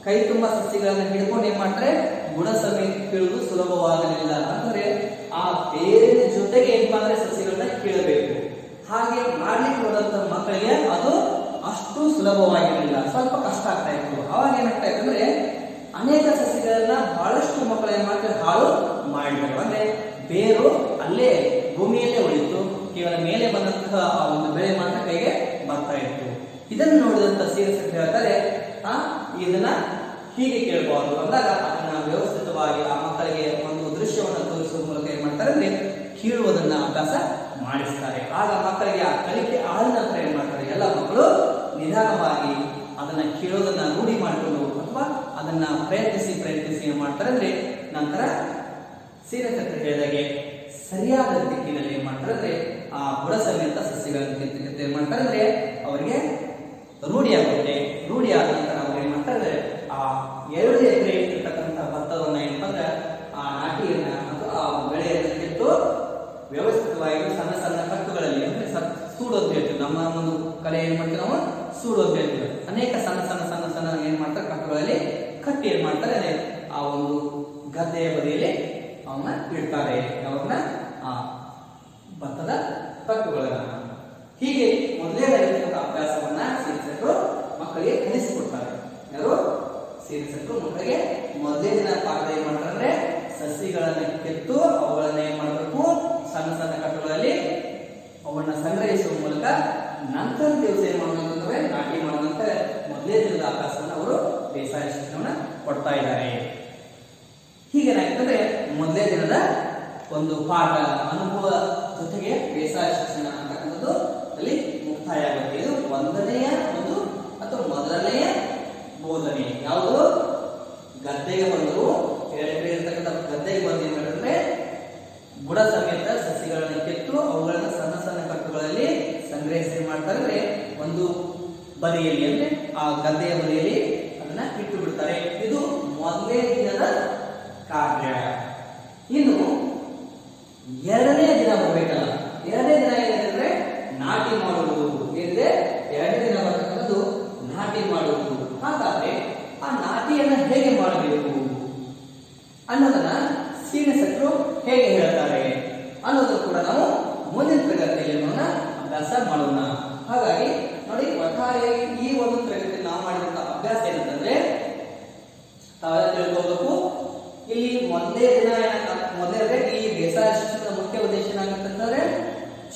[SPEAKER 1] ಕೈ ತುಂಬ ಸಸಿಗಳನ್ನ ಹಿಡ್ಕೊಂಡು ಏನ್ ಮಾಡ್ತಾರೆ, ಬುಡ ಸಮೇತ ಕೀಳುವುದು ಸುಲಭವಾಗಲಿಲ್ಲ. ಅಂದ್ರೆ ಆ ಬೇರಿನ ಜೊತೆಗೆ ಏನಪ್ಪಾ ಅಂದ್ರೆ ಸಸಿಗಳನ್ನ ಕೀಳಬೇಕು. ಹಾಗೆ ಮಾಡ್ಲಿಕ್ಕೆ ಹೋದಂತ ಮಕ್ಕಳಿಗೆ ಅದು ಅಷ್ಟು ಸುಲಭವಾಗಿರಲಿಲ್ಲ, ಸ್ವಲ್ಪ ಕಷ್ಟ ಆಗ್ತಾ ಇತ್ತು. ಅವಾಗ ಏನಾಗ್ತಾ ಇತ್ತು ಅಂದ್ರೆ ಅನೇಕ ಸಸಿಗಳನ್ನ ಬಹಳಷ್ಟು ಮಕ್ಕಳು ಏನ್ ಮಾಡ್ತಾರೆ, ಹಾಳು ಮಾಡಿದ್ರು. ಅಂದ್ರೆ ಬೇರು ಅಲ್ಲೇ ಭೂಮಿಯಲ್ಲೇ ಉಳಿತು, ಕೇವಲ ಮೇಲೆ ಬಂದಂತಹ ಆ ಒಂದು ಬೆಳೆ ಮಾತ್ರ ಕೈಗೆ ಬರ್ತಾ ಇತ್ತು. ಇದನ್ನು ನೋಡಿದಂತ ಸೀರಿಯಸ್ ಹೇಳ್ತಾರೆ, ಇದನ್ನ ಹೀಗೆ ಕೇಳಬಹುದು ಅಂದಾಗ ಅದನ್ನ ವ್ಯವಸ್ಥಿತವಾಗಿ ಆ ಮಕ್ಕಳಿಗೆ ಒಂದು ದೃಶ್ಯವನ್ನು ತೋರಿಸುವ ಮೂಲಕ ಏನ್ ಮಾಡ್ತಾರೆ ಅಂದ್ರೆ ಕೀಳುವುದನ್ನ ಅಭ್ಯಾಸ ಮಾಡಿಸ್ತಾರೆ. ಆಗ ಮಕ್ಕಳಿಗೆ ಆ ಕಲಿಕೆ ಆದ ನಂತರ ಏನ್ ಮಾಡ್ತಾರೆ, ಎಲ್ಲ ಮಕ್ಕಳು ನಿಧಾನವಾಗಿ ಅದನ್ನ ಕೀಳೋದನ್ನ ರೂಢಿ ಮಾಡಿಕೊಂಡು ಅಥವಾ ಅದನ್ನ ಪ್ರಯತ್ನಿಸಿ ಏನ್ ಮಾಡ್ತಾರೆ ಅಂದ್ರೆ ನಂತರ ಸೀರಿಯಸ್ ಹೇಳಿದಾಗೆ ಸರಿಯಾದ ದಿಕ್ಕಿನಲ್ಲಿ ಏನ್ ಮಾಡ್ತಾರೆ ಅಂದ್ರೆ ಆ ಬುಡ ಸಮೇತ ಸಸ್ಯಗಳನ್ನು ಕಿತ್ತು ಏನ್ ಮಾಡ್ತಾರೆ ಅಂದ್ರೆ ಅವರಿಗೆ ರೂಢಿ ಆಗುತ್ತೆ. ರೂಢಿ ಆದ ನಂತರ ಅವ್ರು ಏನ್ ಮಾಡ್ತಾರೆ ಅಂದ್ರೆ ಆ 2 ಎಕರೆ ಇರ್ತಕ್ಕಂಥ ಭತ್ತವನ್ನ ಏನಪ್ಪ ಅಂದ್ರೆ ಆ ನಾಟಿಯನ್ನ ಅಥವಾ ಆ ಬೆಳೆಯನ್ನು ಕಿತ್ತು ವ್ಯವಸ್ಥಿತವಾಗಿ ಸಣ್ಣ ಸಣ್ಣ ಕಟ್ಟುಗಳಲ್ಲಿ ಅಂದ್ರೆ ಸೂಡು ಅಂತ ಹೇಳ್ತೀವಿ. ನಮ್ಮ ಒಂದು ಕಡೆ ಏನ್ ಮಾಡ್ತೀವಿ ನಾವು, ಸೂಡು ಅಂತ ಹೇಳ್ತೀವಿ. ಅನೇಕ ಸಣ್ಣ ಏನ್ ಮಾಡ್ತಾರೆ, ಕಟ್ಟುಗಳಲ್ಲಿ ಕಟ್ಟಿ ಏನ್ ಮಾಡ್ತಾರೆ, ಆ ಒಂದು ಗದ್ದೆಯ ಬದಿಯಲ್ಲಿ ಅವನ್ನ ಇಡ್ತಾರೆ. ಅವ್ರನ್ನ ಆ ಭತ್ತದ ಕಟ್ಟುಗಳನ್ನ ಹೀಗೆ ಮೊದಲನೇದಾಗಿರ್ತಕ್ಕಂಥ ಅಭ್ಯಾಸವನ್ನ ಶಿಕ್ಷಕರು ಮಕ್ಕಳಿಗೆ ಕಲಿಸಿಕೊಡ್ತಾರೆ. ಯಾರು ಶಿಕ್ಷಕರು ಮಕ್ಕಳಿಗೆ ಮೊದಲೇ ದಿನ ಪಾಠ ಏನ್ ಮಾಡ್ತಾರೆ ಅಂದ್ರೆ ಸಸಿಗಳನ್ನ ಕಿತ್ತು ಅವುಗಳನ್ನ ಏನ್ ಮಾಡಬೇಕು, ಸಣ್ಣ ಕಟ್ಟುಗಳಲ್ಲಿ ಅವನ್ನ ಸಂಗ್ರಹಿಸುವ ಮೂಲಕ ನಂತರ ದಿವಸ ಏನ್ ಮಾಡಬೇಕಂದ್ರೆ ನಾಟಿ ಮಾಡುವಂತ ಮೊದಲೇ ದಿನದ ಅಭ್ಯಾಸವನ್ನ ಅವರು ಬೇಸಾಯ ಶಿಕ್ಷಣವನ್ನ ಕೊಡ್ತಾ ಇದ್ದಾರೆ. ಹೀಗೇನಾಗ್ತದೆ, ಮೊದಲೇ ದಿನದ ಒಂದು ಪಾಠ ಅನುಭವ ಜೊತೆಗೆ ಬೇಸಾಯ ಶಿಕ್ಷಣ ಅಂತಕ್ಕಂಥದ್ದು ಅಲ್ಲಿ ಮುಕ್ತಾಯ ಆಗುತ್ತೆ. ಇದು ಒಂದನೆಯ ಒಂದು ಅಥವಾ ಮೊದಲನೆಯ ಬೋಧನೆ. ಯಾವುದು, ಗದ್ದೆಗೆ ಬಂದರು, ಇರ್ತಕ್ಕಂಥ ಗದ್ದೆಗೆ ಬಂದು ಏನ್ ಮಾಡಿದ್ರೆ ಬುಡ ಸಮೇತ ಸಸಿಗಳನ್ನ ಕಿತ್ತು ಅವುಗಳನ್ನ ಸಣ್ಣ ಕಟ್ಟುಗಳಲ್ಲಿ ಸಂಗ್ರಹಿಸಿ ಮಾಡ್ತಾರೆ. ಅಂದ್ರೆ ಒಂದು ಬದಿಯಲ್ಲಿ ಅಂದ್ರೆ ಆ ಗದ್ದೆಯ ಬದಿಯಲ್ಲಿ ಅದನ್ನ ಇಟ್ಟು ಬಿಡ್ತಾರೆ. ಇದು ಮೊದಲನೇ ದಿನದ ಕಾರ್ಯ. ಇನ್ನು 2ನೇ ದಿನ ಬರ್ಬೇಕಲ್ಲ, 2ನೇ ದಿನ ಏನಿದೆ ನಾಟಿ ಮಾಡುವುದು. ಏನಿದೆ 2ನೇ ದಿನ ಬರ್ತಕ್ಕಂಥದ್ದು ನಾಟಿ ಮಾಡುವುದು. ಹಾಗಾದ್ರೆ ಆ ನಾಟಿಯನ್ನ ಹೇಗೆ ಮಾಡಬೇಕು ಅನ್ನೋದನ್ನ ಶಿಕ್ಷಕರು ಹೇಗೆ ಹೇಳ್ತಾರೆ ಅನ್ನೋದು ಕೂಡ ನಾವು ಮುಂದಿನ ತರಗತಿಯಲ್ಲಿ ಅಭ್ಯಾಸ ಮಾಡೋಣ. ಹಾಗಾಗಿ ನೋಡಿ, ಒಟ್ಟಾರೆಯಾಗಿ ಈ ಒಂದು ತರಗತಿ ನಾವು ಮಾಡಿದಂತ ಅಭ್ಯಾಸ ಏನಂತಂದ್ರೆ ತಾವೆಲ್ಲ ತಿಳ್ಕೋಬೇಕು. ಇಲ್ಲಿ ಮೊದಲೇ ಈ ಬೇಸಾಯ ಶಿಕ್ಷಣದ ಮುಖ್ಯ ಉದ್ದೇಶ ಏನಾಗುತ್ತಂದ್ರೆ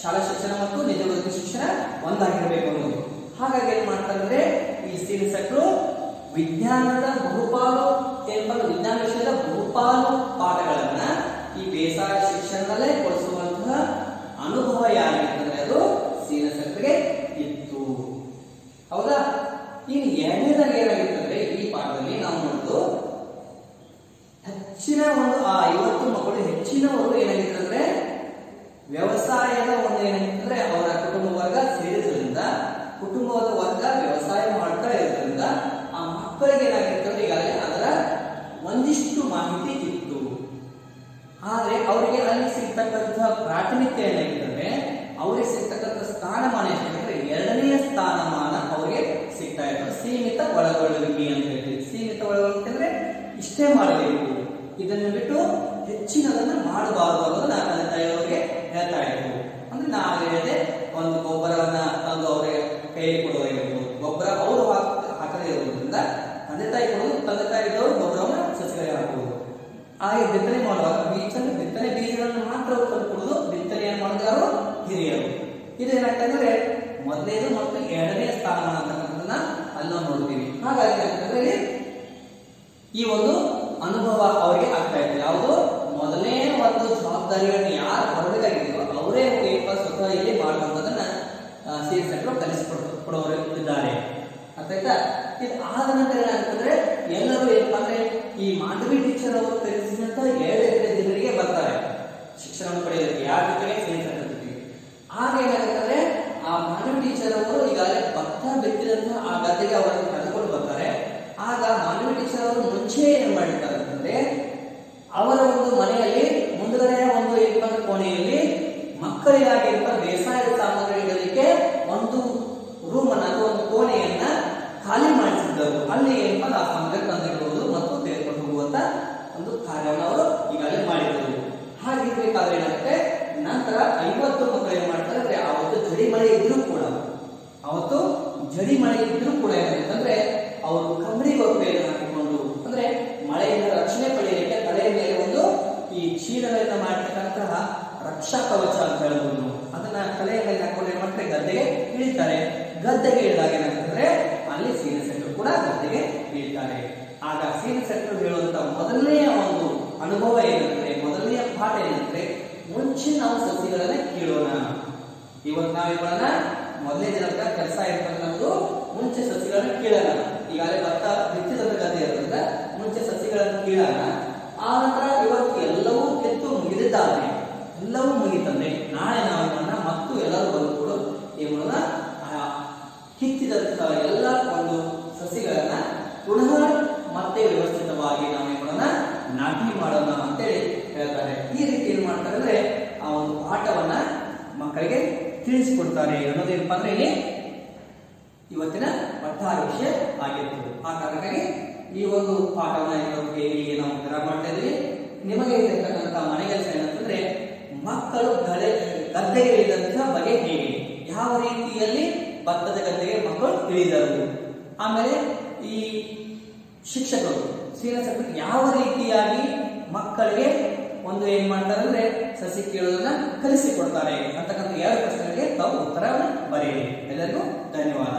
[SPEAKER 1] ಶಾಲಾ ಶಿಕ್ಷಣ ಮತ್ತು ನಿಜ ಬದುಕಿನ ಶಿಕ್ಷಣ ಒಂದಾಗಿರ್ಬೇಕು ಅನ್ನೋದು. ಹಾಗಾಗಿ ಏನ್ ಮಾಡ್ತಾರೆ, ಈ ಶಿಕ್ಷಕರು ವಿಜ್ಞಾನದ ಬಹುಪಾಲು ವಿಜ್ಞಾನ ವಿಷಯದ ಬಹುಪಾಲು ಪಾಠಗಳನ್ನ ಈ ಬೇಸಾಯ ಶಿಕ್ಷಣದಲ್ಲೇ ಕೊಡಿಸುವಂತಹ ಅನುಭವ ಯಾರಿಗಿತ್ತಂದ್ರೆ ಅದು ಶಿಕ್ಷಕರಿಗೆ ಇತ್ತು. ಹೌದಾ? ಇನ್ನು 2ನೇದಾಗಿ ಏನಾಗಿತ್ತಂದ್ರೆ ಈ ಪಾಠದಲ್ಲಿ ನಾವು ನೋಡುದು ಹೆಚ್ಚಿನ ಒಂದು 50 ಮಕ್ಕಳು ಹೆಚ್ಚಿನವರು ಏನಾಗಿತ್ತಂದ್ರೆ ವ್ಯವಸಾಯದ ಒಂದು ಏನಾಗಿತ್ತಂದ್ರೆ ಅವರ ಕುಟುಂಬ ವರ್ಗ ಸೇರಿದ್ರಿಂದ, ಕುಟುಂಬದ ವರ್ಗ ವ್ಯವಸಾಯ ಮಾಡ್ತಾ ಇರೋದ್ರಿಂದ ಆ ಮಕ್ಕಳಿಗೆ ಏನಾಗಿರ್ತಂದ್ರೆ ಈಗಾಗಲೇ ಅದರ ಒಂದಿಷ್ಟು ಮಾಹಿತಿ ಇತ್ತು. ಆದ್ರೆ ಅವರಿಗೆ ಅಲ್ಲಿ ಸಿಗ್ತಕ್ಕಂಥ ಪ್ರಾತಿನಿಧ್ಯ ಏನಾಗಿತ್ತಂದ್ರೆ ಅವರಿಗೆ ಸಿಗ್ತಕ್ಕಂಥ ಸ್ಥಾನಮಾನ ಎಷ್ಟಾಗಿದ್ರೆ 2ನೇ ಸ್ಥಾನಮಾನ ಅವರಿಗೆ ಸಿಗ್ತಾ ಇತ್ತು. ಸೀಮಿತ ಒಳಗೊಳ್ಳುವಿಕೆ ಅಂತ ಹೇಳ್ತೀವಿ. ಸೀಮಿತ ಒಳಗೊಳ್ಳುವಿಕೆ ಅಂದ್ರೆ ಇಷ್ಟೇ ಮಾಡಬೇಕು, ಇದನ್ನು ಬಿಟ್ಟು ಹೆಚ್ಚಿನದನ್ನ ಮಾಡಬಾರದು ಅನ್ನೋದನ್ನ ತಂದೆ ತಾಯಿಯವರಿಗೆ ಹೇಳ್ತಾ ಇದ್ರು. ಅಂದ್ರೆ ನಾವು ಹೇಳಿದೆ, ಒಂದು ಗೊಬ್ಬರವನ್ನ ತಂದು ಅವರಿಗೆ ಕೈ ಕೊಡೋದಾಗಿರ್ಬೋದು, ಗೊಬ್ಬರ ಅವರು ಹಾಕದೇ ಇರೋದ್ರಿಂದ ತಂದೆ ತಾಯಿ ಕೊಡೋದು, ತಂದೆ ತಾಯಿದವರು ಗೊಬ್ಬರವನ್ನ ಸಸಿಗಳಿಗೆ ಹಾಕುವುದು. ಹಾಗೆ ಬಿತ್ತನೆ ಮಾಡುವಾಗ ಬಿತ್ತನೆ ಬೀಜಗಳನ್ನು ಮಾತ್ರ ತಂದು ಕೊಡುವುದು, ಬಿತ್ತನೆಯನ್ನು ಮಾಡಿದ ಯಾರು, ಹಿರಿಯರು. ಇದೇನಾಗ್ತಂದ್ರೆ ಮೊದಲನೇದು ಮತ್ತು 2ನೇ ಸ್ಥಾನಮಾನ ಅಂತಕ್ಕಂಥದ್ದನ್ನ ಅಲ್ಲಿ ನಾವು ನೋಡ್ತೀವಿ. ಹಾಗಾಗಿ ಏನಾಗ್ತಂದ್ರೆ ಈ ಒಂದು ಅನುಭವ ಅವರಿಗೆ ಆಗ್ತಾ ಇದೆ. ಯಾವುದು, ಮೊದಲನೇ ಒಂದು ಜವಾಬ್ದಾರಿಗಳನ್ನ ಯಾರು ಹೊರಬೇಕಾಗಿದೆಯೋ ಅವರೇ ಏನಪ್ಪಾ ಸ್ವತಃ ಇಲ್ಲಿ ಮಾಡುವಂತದನ್ನ ಸೀನಿಯರ್ ಸೆಕ್ಟರ್ ಕಲಿಸಿಕೊಡೋರು ಇದ್ದಾರೆ. ಅರ್ಥ ಆಯ್ತಾ? ಇದು ಆದ ನಂತರ ಏನಾಗ್ತಂದ್ರೆ ಎಲ್ಲರೂ ಏನಪ್ಪಾ ಅಂದ್ರೆ ಈ ಮಾಂಡವಿ ಟೀಚರ್ ಅವರು ಕಲಿಸಿದಂತ 7 ಎಕರೆ ಜನರಿಗೆ ಬರ್ತಾರೆ ಶಿಕ್ಷಣವನ್ನು ಪಡೆಯೋದಕ್ಕೆ. ಯಾರ ಜೊತೆಗೆ? ಸೀನಿಯರ್ ಸೆಕ್ಟರ್ ಜೊತೆಗೆ. ಆಗ ಏನಾಗುತ್ತದೆ, ಆ ಮಾಂಡವಿ ಟೀಚರ್ ಅವರು ಈಗಾಗಲೇ ಭತ್ತ ಬಿತ್ತಿದಂತ ಆ ಗದ್ದೆಗೆ ಅವರನ್ನು ಕರೆದುಕೊಂಡು ಬರ್ತಾರೆ. ಆಗ ಮಾಂಡವಿ ಟೀಚರ್ ಅವರು ಮುಂಚೆ ಏನ್ ಮಾಡಿರ್ತಾರೆ ಅಂತಂದ್ರೆ ಅವರ ಒಂದು ಮನೆಯಲ್ಲಿ ಮುಂದುಗಡೆ ಒಂದು ಏನಪ್ಪಾ ಕೋಣೆಯಲ್ಲಿ ಮಕ್ಕಳಿಗಾಗಿ ಬೇಸಾಯದ ಸಾಮಗ್ರಿ ಇಡಲಿಕ್ಕೆ ಒಂದು ರೂಮ್ ಅನ್ನ ಅಥವಾ ಒಂದು ಕೋಣೆಯನ್ನ ಖಾಲಿ ಮಾಡಿಸಿದ್ದರು. ಅಲ್ಲಿ ಏನಪ್ಪಾ ಆ ಸಾಮಗ್ರಿ ತಂದಿಡುವುದು ಮತ್ತು ತೆಗೆದುಕೊಂಡು ಹೋಗುವಂತ ಒಂದು ಕಾರ್ಯವನ್ನು ಅವರು ಈಗಾಗಲೇ ಮಾಡಿದರು. ಹಾಗಿರ್ಬೇಕಾದ್ರೆ ಏನಾಗುತ್ತೆ, ನಂತರ 50 ಮಕ್ಕಳು ಏನ್ ಮಾಡ್ತಾರೆ ಅಂದ್ರೆ ಅವತ್ತು ಜಡಿ ಮಳೆ ಇದ್ರೂ ಕೂಡ ಏನಾಗುತ್ತಂದ್ರೆ ಅವರು ಕಂಬಳಿ ಗೊಬ್ಬೆಯನ್ನು ಹಾಕಿಕೊಂಡು ಅಂದ್ರೆ ಮಳೆಯಿಂದ ರಕ್ಷಣೆ ಪಡೆಯಲಿಕ್ಕೆ ತಲೆಯ ಮೇಲೆ ಒಂದು ಈ ಚೀಲಗಳಿಂದ ಮಾಡಿರ್ತಕ್ಕಂತಹ ರಕ್ಷಾ ಕವಚ ಅಂತ ಹೇಳಬಹುದು, ಅದನ್ನ ತಲೆಯ ಮೇಲೆ ಹಾಕೊಂಡು ಏನ್ ಮಾಡ್ತಾರೆ ಗದ್ದೆಗೆ ಇಳಿತಾರೆ. ಗದ್ದೆಗೆ ಇಳಿದಾಗ ಏನಾಗ್ತಂದ್ರೆ ಅಲ್ಲಿ ಸೀನಿಯರ್ ಸೆಕ್ಟರ್ ಕೂಡ ಗದ್ದೆಗೆ ಇಳಿತಾರೆ. ಆಗ ಸೀನಿಯರ್ ಸೆಕ್ಟರ್ ಹೇಳುವಂತ ಮೊದಲನೆಯ ಒಂದು ಅನುಭವ ಏನಂದ್ರೆ, ಮೊದಲನೆಯ ಪಾಠ ಏನಂದ್ರೆ ಮುಂಚೆ ನಾವು ಸಸಿಗಳನ್ನ ಕೀಳೋಣ. ಇವತ್ತು ನಾವೇನ ಮೊದಲನೇ ದಿನದ ಕೆಲಸ ಇರ್ತದೆ ನಮ್ದು, ಮುಂಚೆ ಸಸಿಗಳನ್ನ ಕೀಳೋಣ. ಈಗಾಗಲೇ ಭತ್ತ ಬಿತ್ತಿದಂತ ಗದ್ದೆ ಇರೋದ್ರಿಂದ ಮುಂಚೆ ಸಸಿಗಳನ್ನು ಕೀಳೋಣ. ಆ ನಂತರ ಇವತ್ತು ಎಲ್ಲವೂ ಕಿತ್ತು ಮುಗಿದಿದ್ದಾದ್ರೆ, ಎಲ್ಲವೂ ಮುಗಿತಂದ್ರೆ ನಾಳೆ ನಾವೇನ ಮತ್ತು ಎಲ್ಲರೂ ಬಂದು ಕೂಡ ಏನ್ ಮಾಡೋಣ, ಕಿತ್ತಿದಂತ ಎಲ್ಲ ಒಂದು ಸಸಿಗಳನ್ನ ಪುನಃ ಮತ್ತೆ ವ್ಯವಸ್ಥಿತವಾಗಿ ನಾವೇನ್ ಮಾಡೋಣ, ನಾಟಿ ಮಾಡೋಣ ಅಂತೇಳಿ ಹೇಳ್ತಾರೆ. ಈ ರೀತಿ ಏನ್ ಮಾಡ್ತಾರೆ ಅಂದ್ರೆ ಆ ಒಂದು ಪಾಠವನ್ನ ಮಕ್ಕಳಿಗೆ ತಿಳಿಸಿಕೊಡ್ತಾರೆ ಅನ್ನೋದೇನಪ್ಪ ಅಂದ್ರೆ ಇಲ್ಲಿ ಇವತ್ತಿನ ಒಟ್ಟಾರೆ ವಿಷಯ ಆಗಿರ್ತದೆ. ಆ ಕಾರಣಕ್ಕಾಗಿ ಈ ಒಂದು ಪಾಠವನ್ನ ಇಲ್ಲಿಗೆ ನಾವು ತರ ಮಾಡ್ತಾ ಇದ್ವಿ. ನಿಮಗೆ ಇರತಕ್ಕಂತ ಮನೆ ಕೆಲಸ ಏನಂತಂದ್ರೆ ಮಕ್ಕಳು ಗದ್ದೆಗೆ ಇಳಿದಂತಹ ಬಗೆ ಹೇಗೆ, ಯಾವ ರೀತಿಯಲ್ಲಿ ಭತ್ತದ ಗದ್ದೆಗೆ ಮಕ್ಕಳು ಇಳಿದರು, ಆಮೇಲೆ ಈ ಶಿಕ್ಷಕರು ಸೀನಿಯರ್ ಸೆಕ್ಟರ್ ಯಾವ ರೀತಿಯಾಗಿ ಮಕ್ಕಳಿಗೆ ಒಂದು ಏನ್ ಮಾಡ್ತಾರೆ ಅಂದ್ರೆ ಸಸಿ ಕೀಳೋದನ್ನ ಕಲಿಸಿಕೊಡ್ತಾರೆ ಅಂತಕ್ಕಂಥ 2 ಪ್ರಶ್ನೆಗಳಿಗೆ ತಾವು ಉತ್ತರವನ್ನು ಬರೆಯಿರಿ. ಎಲ್ಲರಿಗೂ ಧನ್ಯವಾದ.